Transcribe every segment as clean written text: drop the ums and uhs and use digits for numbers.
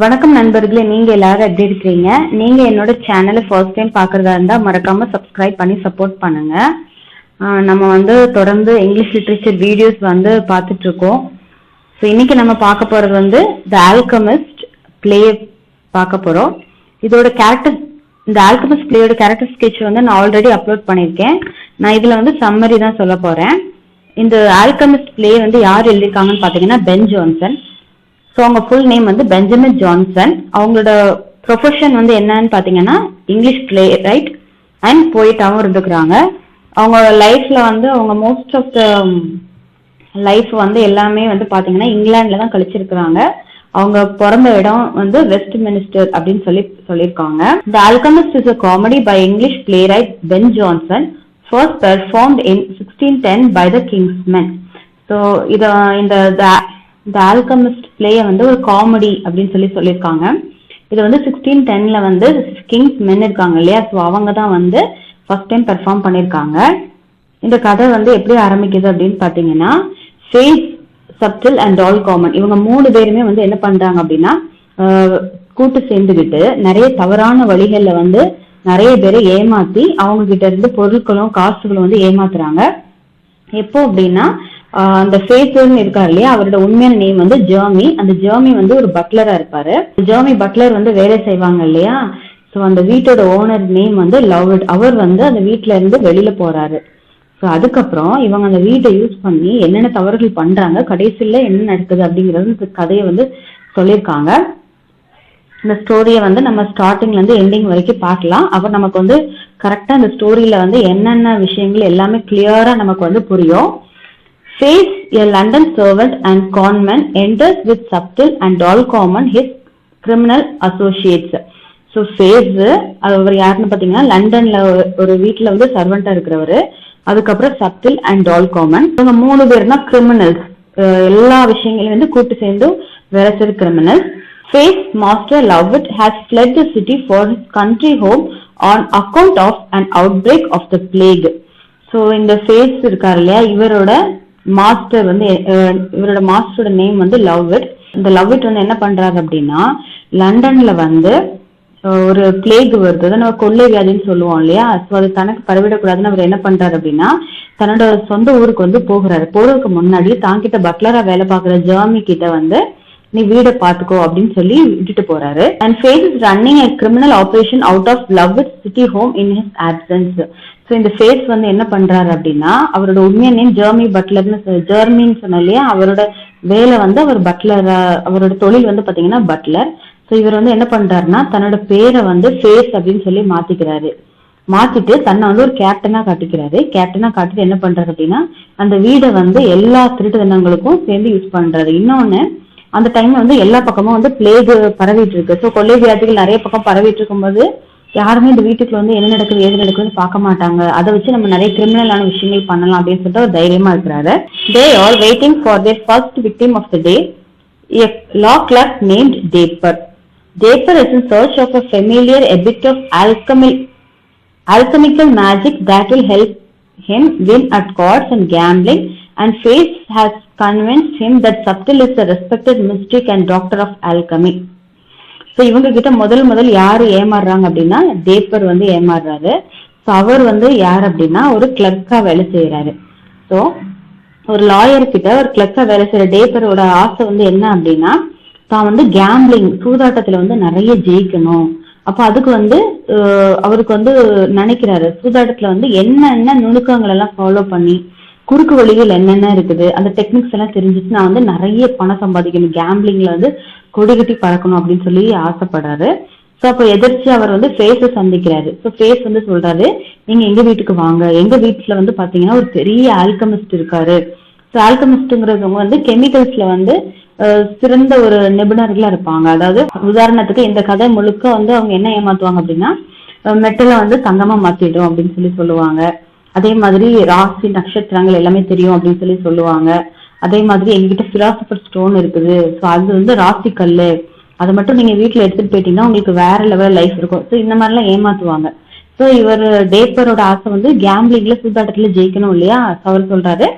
வணக்கம் நண்பர்களே, நீங்க எல்லாரும் எப்படி இருக்கிறீங்க? நீங்க என்னோட சேனலை ஃபர்ஸ்ட் டைம் பாக்குறதா இருந்தா மறக்காம சப்ஸ்கிரைப் பண்ணி சப்போர்ட் பண்ணுங்க. நம்ம தொடர்ந்து இங்கிலீஷ் லிட்ரேச்சர் வீடியோஸ் பார்த்துட்டு இருக்கோம். ஸோ இன்னைக்கு நம்ம பார்க்க போறது த ஆல்கமிஸ்ட் பிளே பார்க்க போறோம். இதோட கேரக்டர், இந்த ஆல்கமிஸ்ட் பிளேயோட கேரக்டர் ஸ்கெட்ச் நான் ஆல்ரெடி அப்லோட் பண்ணியிருக்கேன். நான் இதுல சம்மரி தான் சொல்ல போறேன். இந்த ஆல்கமிஸ்ட் பிளே யார் எழுதியிருக்காங்கன்னு பாத்தீங்கன்னா பென் ஜான்சன். ஸோ அவங்க ஃபுல் நேம் பெஞ்சமின் ஜான்சன். அவங்களோட ப்ரொஃபஷன் என்னன்னு பார்த்தீங்கன்னா இங்கிலீஷ் பிளே ரைட் அண்ட் போயிட்டாகவும் இருந்துக்கிறாங்க. அவங்க லைஃப்ல அவங்க மோஸ்ட் ஆஃப் த லைஃப் எல்லாமே பார்த்தீங்கன்னா இங்கிலாந்துல தான் கழிச்சிருக்கிறாங்க. அவங்க பிறந்த இடம் வெஸ்ட் மினிஸ்டர் அப்படின்னு சொல்லியிருக்காங்க. The Alchemist is a comedy by English playwright Ben Jonson, first performed in 1610 by the King's Men. So இந்த ஆல்கமிஸ்ட் பிளேயை ஒரு காமெடி அப்படின்னு சொல்லியிருக்காங்க. இது 1610ல கிங்ஸ் மென் இருக்காங்க இல்லையா, ஸோ அவங்க தான் ஃபர்ஸ்ட் டைம் பெர்ஃபார்ம் பண்ணியிருக்காங்க. இந்த கதை எப்படி ஆரம்பிக்குது அப்படின்னு பார்த்தீங்கன்னா, Face, Subtle and all Common இவங்க 3 பேருமே என்ன பண்றாங்க அப்படின்னா கூட்டு சேர்ந்துக்கிட்டு நிறைய தவறான வழிகள்ல நிறைய பேரை ஏமாத்தி அவங்க கிட்ட இருந்து பொருட்களும் காசுகளும் ஏமாத்துறாங்க. எப்போ அப்படின்னா அந்த ஃபேஸ்ன்னு இருக்காரு இல்லையா, அவரோட உண்மையான நேம் ஜெர்மி. அந்த ஜெர்மி ஒரு பட்லரா இருப்பாரு. ஜெர்மி பட்லர் வேலை செய்வாங்க இல்லையா, ஸோ அந்த வீட்டோட ஓனர் நேம் லவ்ட். அவர் அந்த வீட்டுல இருந்து வெளியில போறாரு. ஸோ அதுக்கப்புறம் இவங்க அந்த வீட்டை யூஸ் பண்ணி என்னென்ன தவறுகள் பண்றாங்க, கடைசியில என்ன நடக்குது அப்படிங்கறது இந்த கதையை சொல்லியிருக்காங்க. இந்த ஸ்டோரியை நம்ம ஸ்டார்டிங்ல இருந்து எண்டிங் வரைக்கும் பார்க்கலாம். அப்ப நமக்கு கரெக்டா இந்த ஸ்டோரியில என்னென்ன விஷயங்கள் எல்லாமே கிளியரா நமக்கு புரியும். Face, a London servant and conman, enters with Subtle and all common his criminal associates. So Face அவர் யாருன்னு பாத்தீங்கன்னா லண்டன்ல ஒரு வீட்டுல சர்வெண்டா இருக்கிறவரு. அதுக்கப்புறம் Subtle and all common இவங்க 3 பேர்னா கிரிமினல்ஸ். எல்லா விஷயங்களையும் கூட்டு சேர்ந்து வேலை செய்ற criminals. Face master Lovett has fled the city for his country home on account of an outbreak of the plague. So இந்த Face இருக்காரு இல்லையா, இவரோட மாஸ்டர் இவரோட மாஸ்டரோட நேம் லவ்விட். இந்த லவ்விட் என்ன பண்றாரு அப்படின்னா லண்டன்ல ஒரு பிளேக் வருது, நம்ம கொள்ளை வியாதின்னு சொல்லுவோம் இல்லையா, ஸோ அது தனக்கு பரவிடக்கூடாதுன்னு அவர் என்ன பண்றாரு அப்படின்னா தன்னோட சொந்த ஊருக்கு போகிறாரு. போறதுக்கு முன்னாடி தாங்கிட்ட பட்லரா வேலை பார்க்குற ஜெர்மி கிட்ட நீ வீடை பாத்துக்கோ அப்படின்னு சொல்லி விட்டுட்டு போறாரு. And Face is running a criminal operation out of Lovett's city home in his absence. So இந்த ஃபேஸ் என்ன பண்றாரு அப்படின்னா அவரோட உண்மையான நேம் ஜெர்மி பட்லர்னு ஜெர்மின்னு சொன்ன இல்லையா, அவரோட வேலை அவர் பட்லர், அவரோட தொழில் பாத்தீங்கன்னா பட்லர். ஸோ இவர் என்ன பண்றாருன்னா தன்னோட பேரை ஃபேஸ் அப்படின்னு சொல்லி மாத்திக்கிறாரு. மாத்திட்டு தன்னை ஒரு கேப்டனா காட்டிக்கிறாரு. கேப்டனா காட்டிட்டு என்ன பண்றாரு அப்படின்னா அந்த வீடை எல்லா திருட்டு தினங்களுக்கும் சேர்ந்து யூஸ் பண்றாரு. இன்னொன்னு அந்த டைம்ல எல்லா பக்கமும் பிளேக் பரவிட்டு இருக்கு. ஸோ கொள்ளை வியாதிகள் நிறைய பக்கம் பரவிட்டு இருக்கும்போது யாருமே இந்த வீட்டுக்குள்ள என்ன நடக்குது ஏது நடக்குதுன்னு பார்க்க மாட்டாங்க. அதை வச்சு நம்ம நிறைய கிரிமினலான விஷயங்கள் பண்ணலாம் அப்படின்னு சொல்லிட்டு ஒரு தைரியமா இருக்கிறாரு. They are waiting for their first victim of the day, a law clerk named Draper. Draper is in search of a familiar a bit of alchemical magic that will help him win at cards and gambling, and Face has convinced him that Subtle is a respected mystic and doctor of alchemy. So இவங்க கிட்ட முதல் யாரு ஏமாறுறாங்க அப்படின்னா taper ஏமாறுறாரு. So அவர் யார் அப்படின்னா ஒரு கிளர்க்கா வேலை செய்யறாரு. ஸோ ஒரு லாயர் கிட்ட ஒரு கிளர்க்கா வேலை செய்யற டேப்பரோட ஆசை என்ன அப்படின்னா தான் கேம்பிளிங் சூதாட்டத்துல நிறைய ஜெயிக்கணும். அப்ப அதுக்கு அவருக்கு நினைக்கிறாரு சூதாட்டத்துல என்னென்ன நுணுக்கங்கள் எல்லாம் ஃபாலோ பண்ணி குறுக்கு வழிகள் என்னென்ன இருக்குது அந்த டெக்னிக்ஸ் எல்லாம் தெரிஞ்சுட்டு நான் நிறைய பணம் சம்பாதிக்கணும், கேம்பிளிங்ல கொடி கட்டி பறக்கணும் அப்படின்னு சொல்லி ஆசைப்படுறாரு. ஸோ அப்போ எதிர்த்து அவர் ஃபேஸை சந்திக்கிறாரு. ஸோ ஃபேஸ் சொல்றாரு, நீங்க எங்க வீட்டுக்கு வாங்க, எங்க வீட்டுல பாத்தீங்கன்னா ஒரு பெரிய ஆல்கமிஸ்ட் இருக்காரு. ஸோ ஆல்கமிஸ்ட்ங்கிறவங்க கெமிக்கல்ஸ்ல சிறந்த ஒரு நிபுணர்களா இருப்பாங்க. அதாவது உதாரணத்துக்கு இந்த கதை முழுக்க அவங்க என்ன ஏமாத்துவாங்க அப்படின்னா மெட்டலை தங்கமா மாத்திடும் அப்படின்னு சொல்லுவாங்க. அதே மாதிரி ராசி நட்சத்திரங்கள் எல்லாமே தெரியும் அப்படின்னு சொல்லுவாங்க. அதே மாதிரி எங்ககிட்ட பிலாசபர் ஸ்டோன் இருக்குது, ஸோ அது ராசி கல்லு, அதை மட்டும் நீங்க வீட்டுல எடுத்துட்டு போயிட்டீங்கன்னா உங்களுக்கு வேற லெவல் லைஃப் இருக்கும். ஸோ இந்த மாதிரிலாம் ஏமாத்துவாங்க. ஸோ இவர் டேப்பரோட ஆசை கேம்பிளிங்ல சூதாட்டத்துல ஜெயிக்கணும் இல்லையா, அவர் சொல்றாரு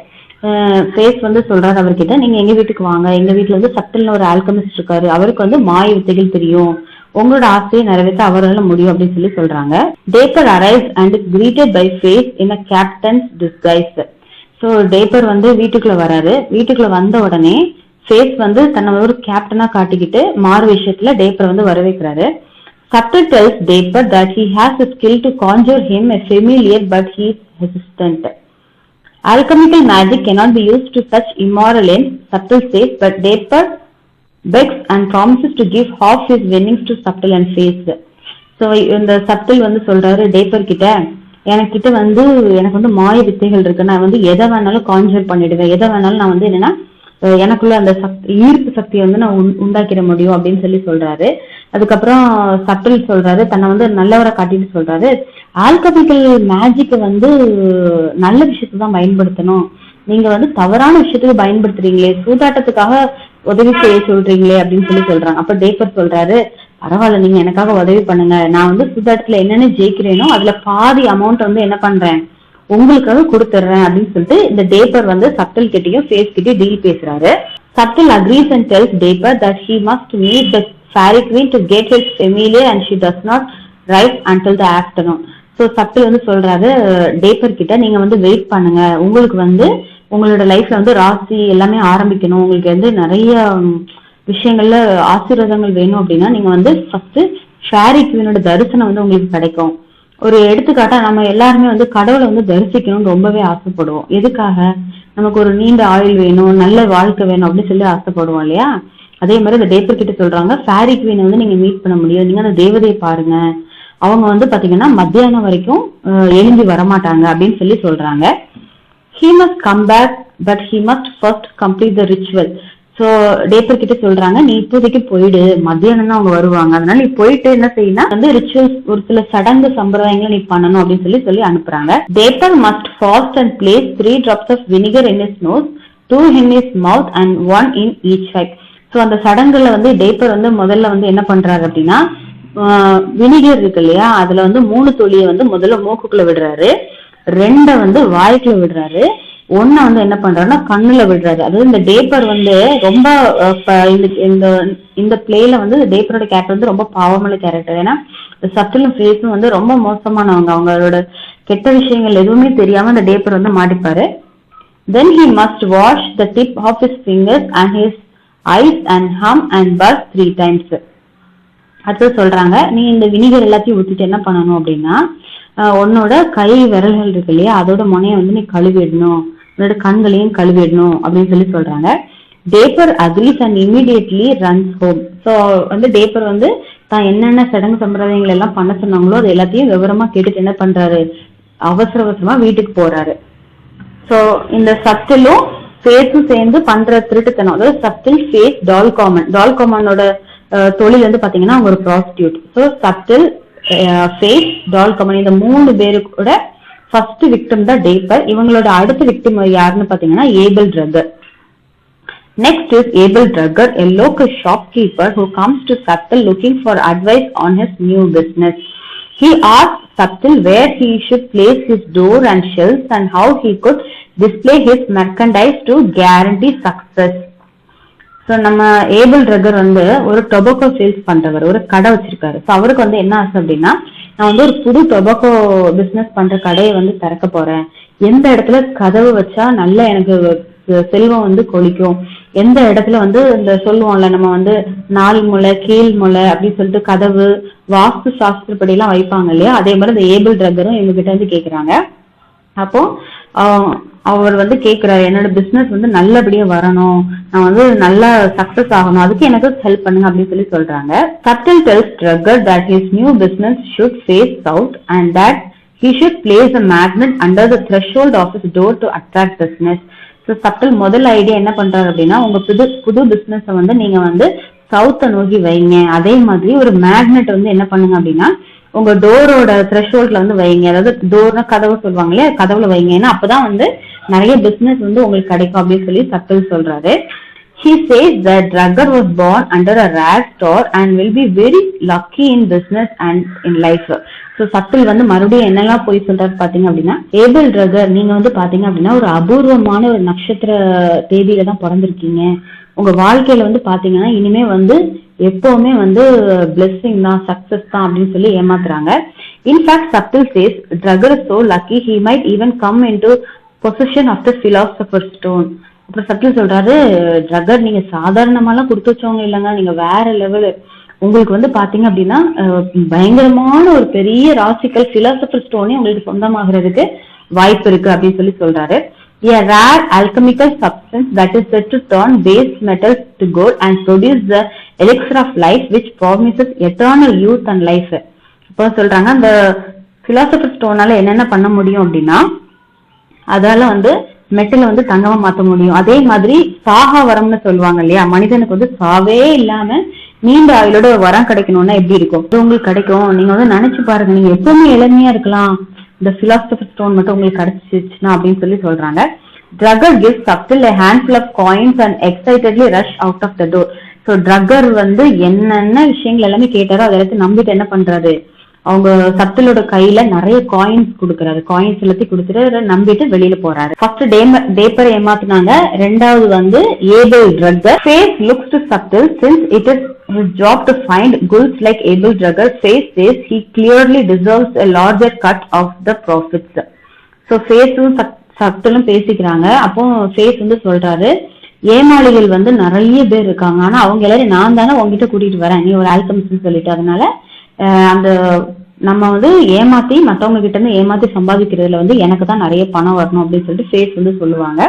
ஃபேஸ் வந்து சொல்றாரு அவர்கிட்ட, நீங்க எங்க வீட்டுக்கு வாங்க, எங்க வீட்டுல வந்து சப்டில்னு ஒரு ஆல்கமிஸ்ட் இருக்காரு, அவருக்கு வந்து மாய வித்தைகள் தெரியும், உங்களோட ஆசையை நிறைவேற்ற அவரால் முடியும் அப்படின்னு சொல்லி சொல்றாங்க. Dapper arrives and is greeted by Face in a captain's disguise. So Dapper வந்து வீட்டுக்குள்ள வராரு. வீட்டுக்குள்ள வந்த உடனே ஃபேஸ் வந்து தன்னை ஒரு கேப்டனா காட்டிக்கிட்டு மாறு விஷயத்துல டேப்பர் வந்து வரவேற்கிறாரு. Subtle tells Dapper that he has the skill to conjure him a familiar, but he is hesitant. Alchemical magic cannot be used to such immoral ends, Subtle says, but Dapper begs and promises to give half his winnings to Subtle and Face. So இந்த Subtle வந்து சொல்றாரு taper கிட்ட, எனக்கு வந்து மாய வித்தைகள் இருக்கு, நான் வந்து எதை வேணாலும் கான்ஜர் பண்ணிடுவேன், எதை வேணாலும் நான் வந்து என்னன்னா எனக்குள்ள அந்த ஈர்ப்பு சக்தியை வந்து நான் உண்டாக்கிட முடியும் அப்படின்னு சொல்லி சொல்றாரு. அதுக்கப்புறம் சட்டில் சொல்றாரு, தன்னை வந்து நல்லவரை காட்டிட்டு சொல்றாரு, ஆல்கமிக்கல் மேஜிக்கை வந்து நல்ல விஷயத்துக்கு தான் பயன்படுத்தணும், நீங்க வந்து தவறான விஷயத்துக்கு பயன்படுத்துறீங்களே, சூதாட்டத்துக்காக உதவி செய்ய சொல்றீங்களே அப்படின்னு சொல்லி சொல்றாங்க. அப்ப டேப்பர் சொல்றாரு, பரவாயில்ல, நீங்க எனக்காக உதவி பண்ணுங்க, நான் வந்து சூதாட்டத்துல என்னென்ன ஜெயிக்கிறேனோ அதுல பாதி அமௌண்ட் வந்து என்ன பண்றேன் உங்களுக்காக கொடுத்துட்றேன் அப்படின்னு சொல்லிட்டு இந்த டேப்பர் வந்து சப்டில் கிட்டையும் ஃபேஸ் கிட்டையும் டீல் பேசுறாரு. Subtle agrees and tells Dapper that he must meet the fairy queen to get his familiar and she does not rise until the afternoon. So சப்டில் வந்து சொல்றாரு டேப்பர் கிட்ட, நீங்க வந்து வெயிட் பண்ணுங்க, உங்களுக்கு வந்து உங்களோட லைஃப்ல வந்து ராசி எல்லாமே ஆரம்பிக்கணும், உங்களுக்கு வந்து நிறைய விஷயங்கள்ல ஆசீர்வாதங்கள் வேணும் அப்படின்னா நீங்க வந்து ஃபர்ஸ்ட் ஃபேரி குவீனோட தரிசனம் வந்து உங்களுக்கு கிடைக்கும். ஒரு எடுத்துக்காட்டா நம்ம எல்லாருமே வந்து கடவுளை வந்து தரிசிக்கணும்னு ரொம்பவே ஆசைப்படுவோம். எதுக்காக? நமக்கு ஒரு நீண்ட ஆயுள் வேணும், நல்ல வாழ்க்கை வேணும் அப்படின்னு சொல்லி ஆசைப்படுவோம் இல்லையா? அதே மாதிரி இந்த டேப்பர் கிட்ட சொல்றாங்க, ஃபேரி குவீனை வந்து நீங்க மீட் பண்ண முடியும், நீங்க அந்த தேவதையை பாருங்க, அவங்க வந்து பாத்தீங்கன்னா மத்தியானம் வரைக்கும் எழும்பி வரமாட்டாங்க அப்படின்னு சொல்லி சொல்றாங்க. he must come back but he must first complete the ritual. So taper கிட்ட சொல்றாங்க, நீ இப்போதைக்கு போயிடு, மத்தியானம் தான் அவங்க வருவாங்க, அதனால நீ போயிட்டு என்ன செய்யணும் வந்து ரிச்சுவல்ஸ் ஒரு சில சடங்கு சம்பிரதாயங்களை நீ பண்ணணும் அப்படின்னு சொல்லி அனுப்புறாங்க. Taper must fast and place 3 drops of vinegar in his nose, 2 in his mouth and 1 in each eye. So அந்த சடங்குல வந்து டேப்பர் வந்து முதல்ல வந்து என்ன பண்றாரு அப்படின்னா வினிகர் இருக்கு இல்லையா, அதுல வந்து 3 துளியை வந்து முதல்ல மூக்குக்குள்ள விடுறாரு, 2 வந்து வாய்க்குள்ள விடுறாரு, 1 வந்து என்ன பண்றாருன்னா கண்ணுல விடுறாரு. அதாவது இந்த டேப்பர் வந்து ரொம்ப இந்த பிளேல வந்து டேப்பரோட கேரக்டர் வந்து ரொம்ப பாவமான கேரக்டர். ஏன்னா சட்டிலும் ஃபேஸும் வந்து ரொம்ப மோசமானவங்க, அவங்களோட கெட்ட விஷயங்கள் எதுவுமே தெரியாம இந்த டேப்பர் வந்து மாட்டிப்பாரு. Then he must wash the tip of his fingers and his eyes and hum and buzz 3 times. அடுத்து சொல்றாங்க, நீ இந்த வினிகர் எல்லாத்தையும் ஊத்திட்டு என்ன பண்ணணும் அப்படின்னா உன்னோட கை விரல்கள் இருக்கு இல்லையா, அதோட முனையை வந்து நீ கழுவிடணும், உன்னோட கண்களையும் கழுவிடணும் அப்படின்னு சொல்லி சொல்றாங்க. Taper agrees and immediately runs home. So வந்து டேப்பர் வந்து தான் என்னென்ன சடங்கு சம்பிரதாயங்கள் எல்லாம் பண்ண சொன்னாங்களோ அது எல்லாத்தையும் விவரமா கேட்டுட்டு என்ன பண்றாரு, அவசர அவசரமா வீட்டுக்கு போறாரு. ஸோ இந்த சப்டிலும் ஃபேஸும் சேர்ந்து பண்ற திருட்டுத்தனம், அதாவது சப்டில், ஃபேஸ், டால்காமனோட தொழில் வந்து பாத்தீங்கன்னா அவங்க ஒரு ப்ராஸ்டியூட். ஸோ சப்டில், ஃபேஸ், டால்காமன் இந்த 3 பேருக்கூட ஃபர்ஸ்ட் விக்டிம் தான் டேப்பர். இவங்களோட அடுத்த விக்டிம் யாருன்னு பாத்தீங்கன்னா Abel trucker. Next is Abel Drugger, a local shopkeeper who comes to Subtle looking for advice on his new business. He asks Subtle where he should place his door and shelves and how he could display his merchandise to guarantee success. So நம்ம Abel trucker வந்து ஒரு tobacco sales பண்றவர், ஒரு கடை வச்சிருக்காரு. So அவருக்கு வந்து என்ன ஆசை அப்படின்னா, நான் வந்து ஒரு புது டொபாக்கோ பிசினஸ் பண்ற கடையை வந்து திறக்க போறேன், எந்த இடத்துல கதவு வச்சா நல்ல எனக்கு செல்வம் வந்து கொளிக்கும், எந்த இடத்துல வந்து இந்த சொல்லுவோம்ல நம்ம வந்து 4 முளை கீழ் முளை அப்படின்னு சொல்லிட்டு கதவு வாஸ்து சாஸ்திரப்படி எல்லாம் வைப்பாங்க இல்லையா, அதே மாதிரி இந்த ஏபல் ட்ரக்கரும் இவங்க கிட்ட வந்து கேக்குறாங்க. அப்போ அவர் வந்து கேக்குறாரு, என்னோட பிசினஸ் வந்து நல்லபடியா வரணும், நான் வந்து நல்லா சக்சஸ் ஆகணும், அதுக்கு எனக்கு ஹெல்ப் பண்ணுங்க அப்படின்னு சொல்லி சொல்றாங்க. Subtle tells Drugger that his new business should face south and that he should place a magnet under the threshold of his door to attract business. So சப்டில் முதல் ஐடியா என்ன பண்றாரு அப்படின்னா, உங்க புது பிசினஸ் வந்து நீங்க வந்து சவுத்தை நோக்கி வைங்க, அதே மாதிரி ஒரு மேக்னெட் வந்து என்ன பண்ணுங்க அப்படின்னா உங்க டோரோட த்ரெஷ்ஹோல்ட்ல வந்து வைங்க, அதாவது டோர்னா கதவு சொல்லுவாங்க இல்லையா, கதவுல வைங்க, ஏன்னா அப்பதான் வந்து நிறைய பிசினஸ் வந்து உங்களுக்கு கிடைக்கும் அப்படின்னு சொல்லி சப்டில் சொல்றாரு. He says that Drugger was born under a rare star and will be very lucky in business and in life. So Subtle வந்து மறுபடியும் என்னெல்லாம் போய் சொல்றாரு பாத்தீங்க அப்படின்னா, ஏபிள் ட்ரகர் நீங்க வந்து பாத்தீங்க அப்படின்னா ஒரு அபூர்வமான ஒரு நட்சத்திர தேதியில தான் பிறந்திருக்கீங்க. உங்க வாழ்க்கையில வந்து பாத்தீங்கன்னா இனிமே வந்து எப்பவுமே வந்து பிளெஸிங் தான், சக்சஸ் தான் அப்படின்னு சொல்லி ஏமாத்துறாங்க. In fact Subtle says Drugger is so lucky he might even come into possession of the philosopher's stone. அப்புறம் சட்டில் சொல்றாரு, ட்ரகர் நீங்க சாதாரணமாலாம் கொடுத்து வச்சவங்க இல்லைங்க, நீங்க வேற லெவலு. உங்களுக்கு வந்து பாத்தீங்க அப்படின்னா பயங்கரமான ஒரு பெரிய ராசிக்கல் பிலாசபர் ஸ்டோனே உங்களுக்கு சொந்தமாகிறதுக்கு வாய்ப்பு இருக்கு அப்படின்னு சொல்லி சொல்றாரு. A rare alchemical substance that is said to turn base metals to gold and produce the elixir of life which promises eternal youth and life. இப்போ சொல்றாங்க அந்த பிலாசபர் ஸ்டோனால என்னென்ன பண்ண முடியும் அப்படின்னா, அதால வந்து மெட்டலை வந்து தங்கமா மாற்ற முடியும். அதே மாதிரி சாகா வரம்னு சொல்லுவாங்க இல்லையா, மனிதனுக்கு வந்து சாவே இல்லாம நீண்ட ஆயுளோட ஒரு வரம் கிடைக்கணும்னா எப்படி இருக்கும், அது உங்களுக்கு கிடைக்கும். நீங்க வந்து நினைச்சு பாருங்க, நீங்க எப்பவுமே இளமையா இருக்கலாம் இந்த பிலாசபர் ஸ்டோன் மட்டும் உங்களுக்கு கிடைச்சிச்சுன்னா அப்படின்னு சொல்லி சொல்றாங்க. Drugger gives Subtle a handful of coins and excitedly rush out of the door. So Drugger வந்து என்னென்ன விஷயங்கள் எல்லாமே கேட்டாரோ அதை எல்லாத்தையும் நம்பிட்டு என்ன பண்றாரு, அவங்க சட்டிலோட கையில நிறைய காயின்ஸ் கொடுக்கறாரு. காயின்ஸ் எல்லாத்தையும் கொடுத்துட்டு நம்பிட்டு வெளியில போறாரு. ஃபர்ஸ்ட் டேப்பரை ஏமாத்தினாங்க. ரெண்டாவது வந்து Abel Drugger. Face looks to Subtle since it is his job to find goods like Abel Drugger. Face says he clearly deserves a larger cut of the profits. So ஃபேஸும் சட்டிலும் பேசிக்கிறாங்க. அப்போ ஃபேஸ் வந்து சொல்றாரு, ஏமாளிகள் வந்து நிறைய பேர் இருக்காங்க, ஆனா அவங்க எல்லாரும் நான் தானே உங்ககிட்ட கூட்டிட்டு வரேன், நீ ஒரு ஆல்கமிஸ்ட்னு சொல்லிட்டு, அதனால அந்த நம்ம வந்து ஏமாத்தி மற்றவங்க கிட்ட இருந்து ஏமாத்தி சம்பாதிக்கிறதுல வந்து எனக்கு தான் நிறைய பணம் வரணும் அப்படின்னு சொல்லிட்டு ஃபேஸ் வந்து சொல்லுவாங்க.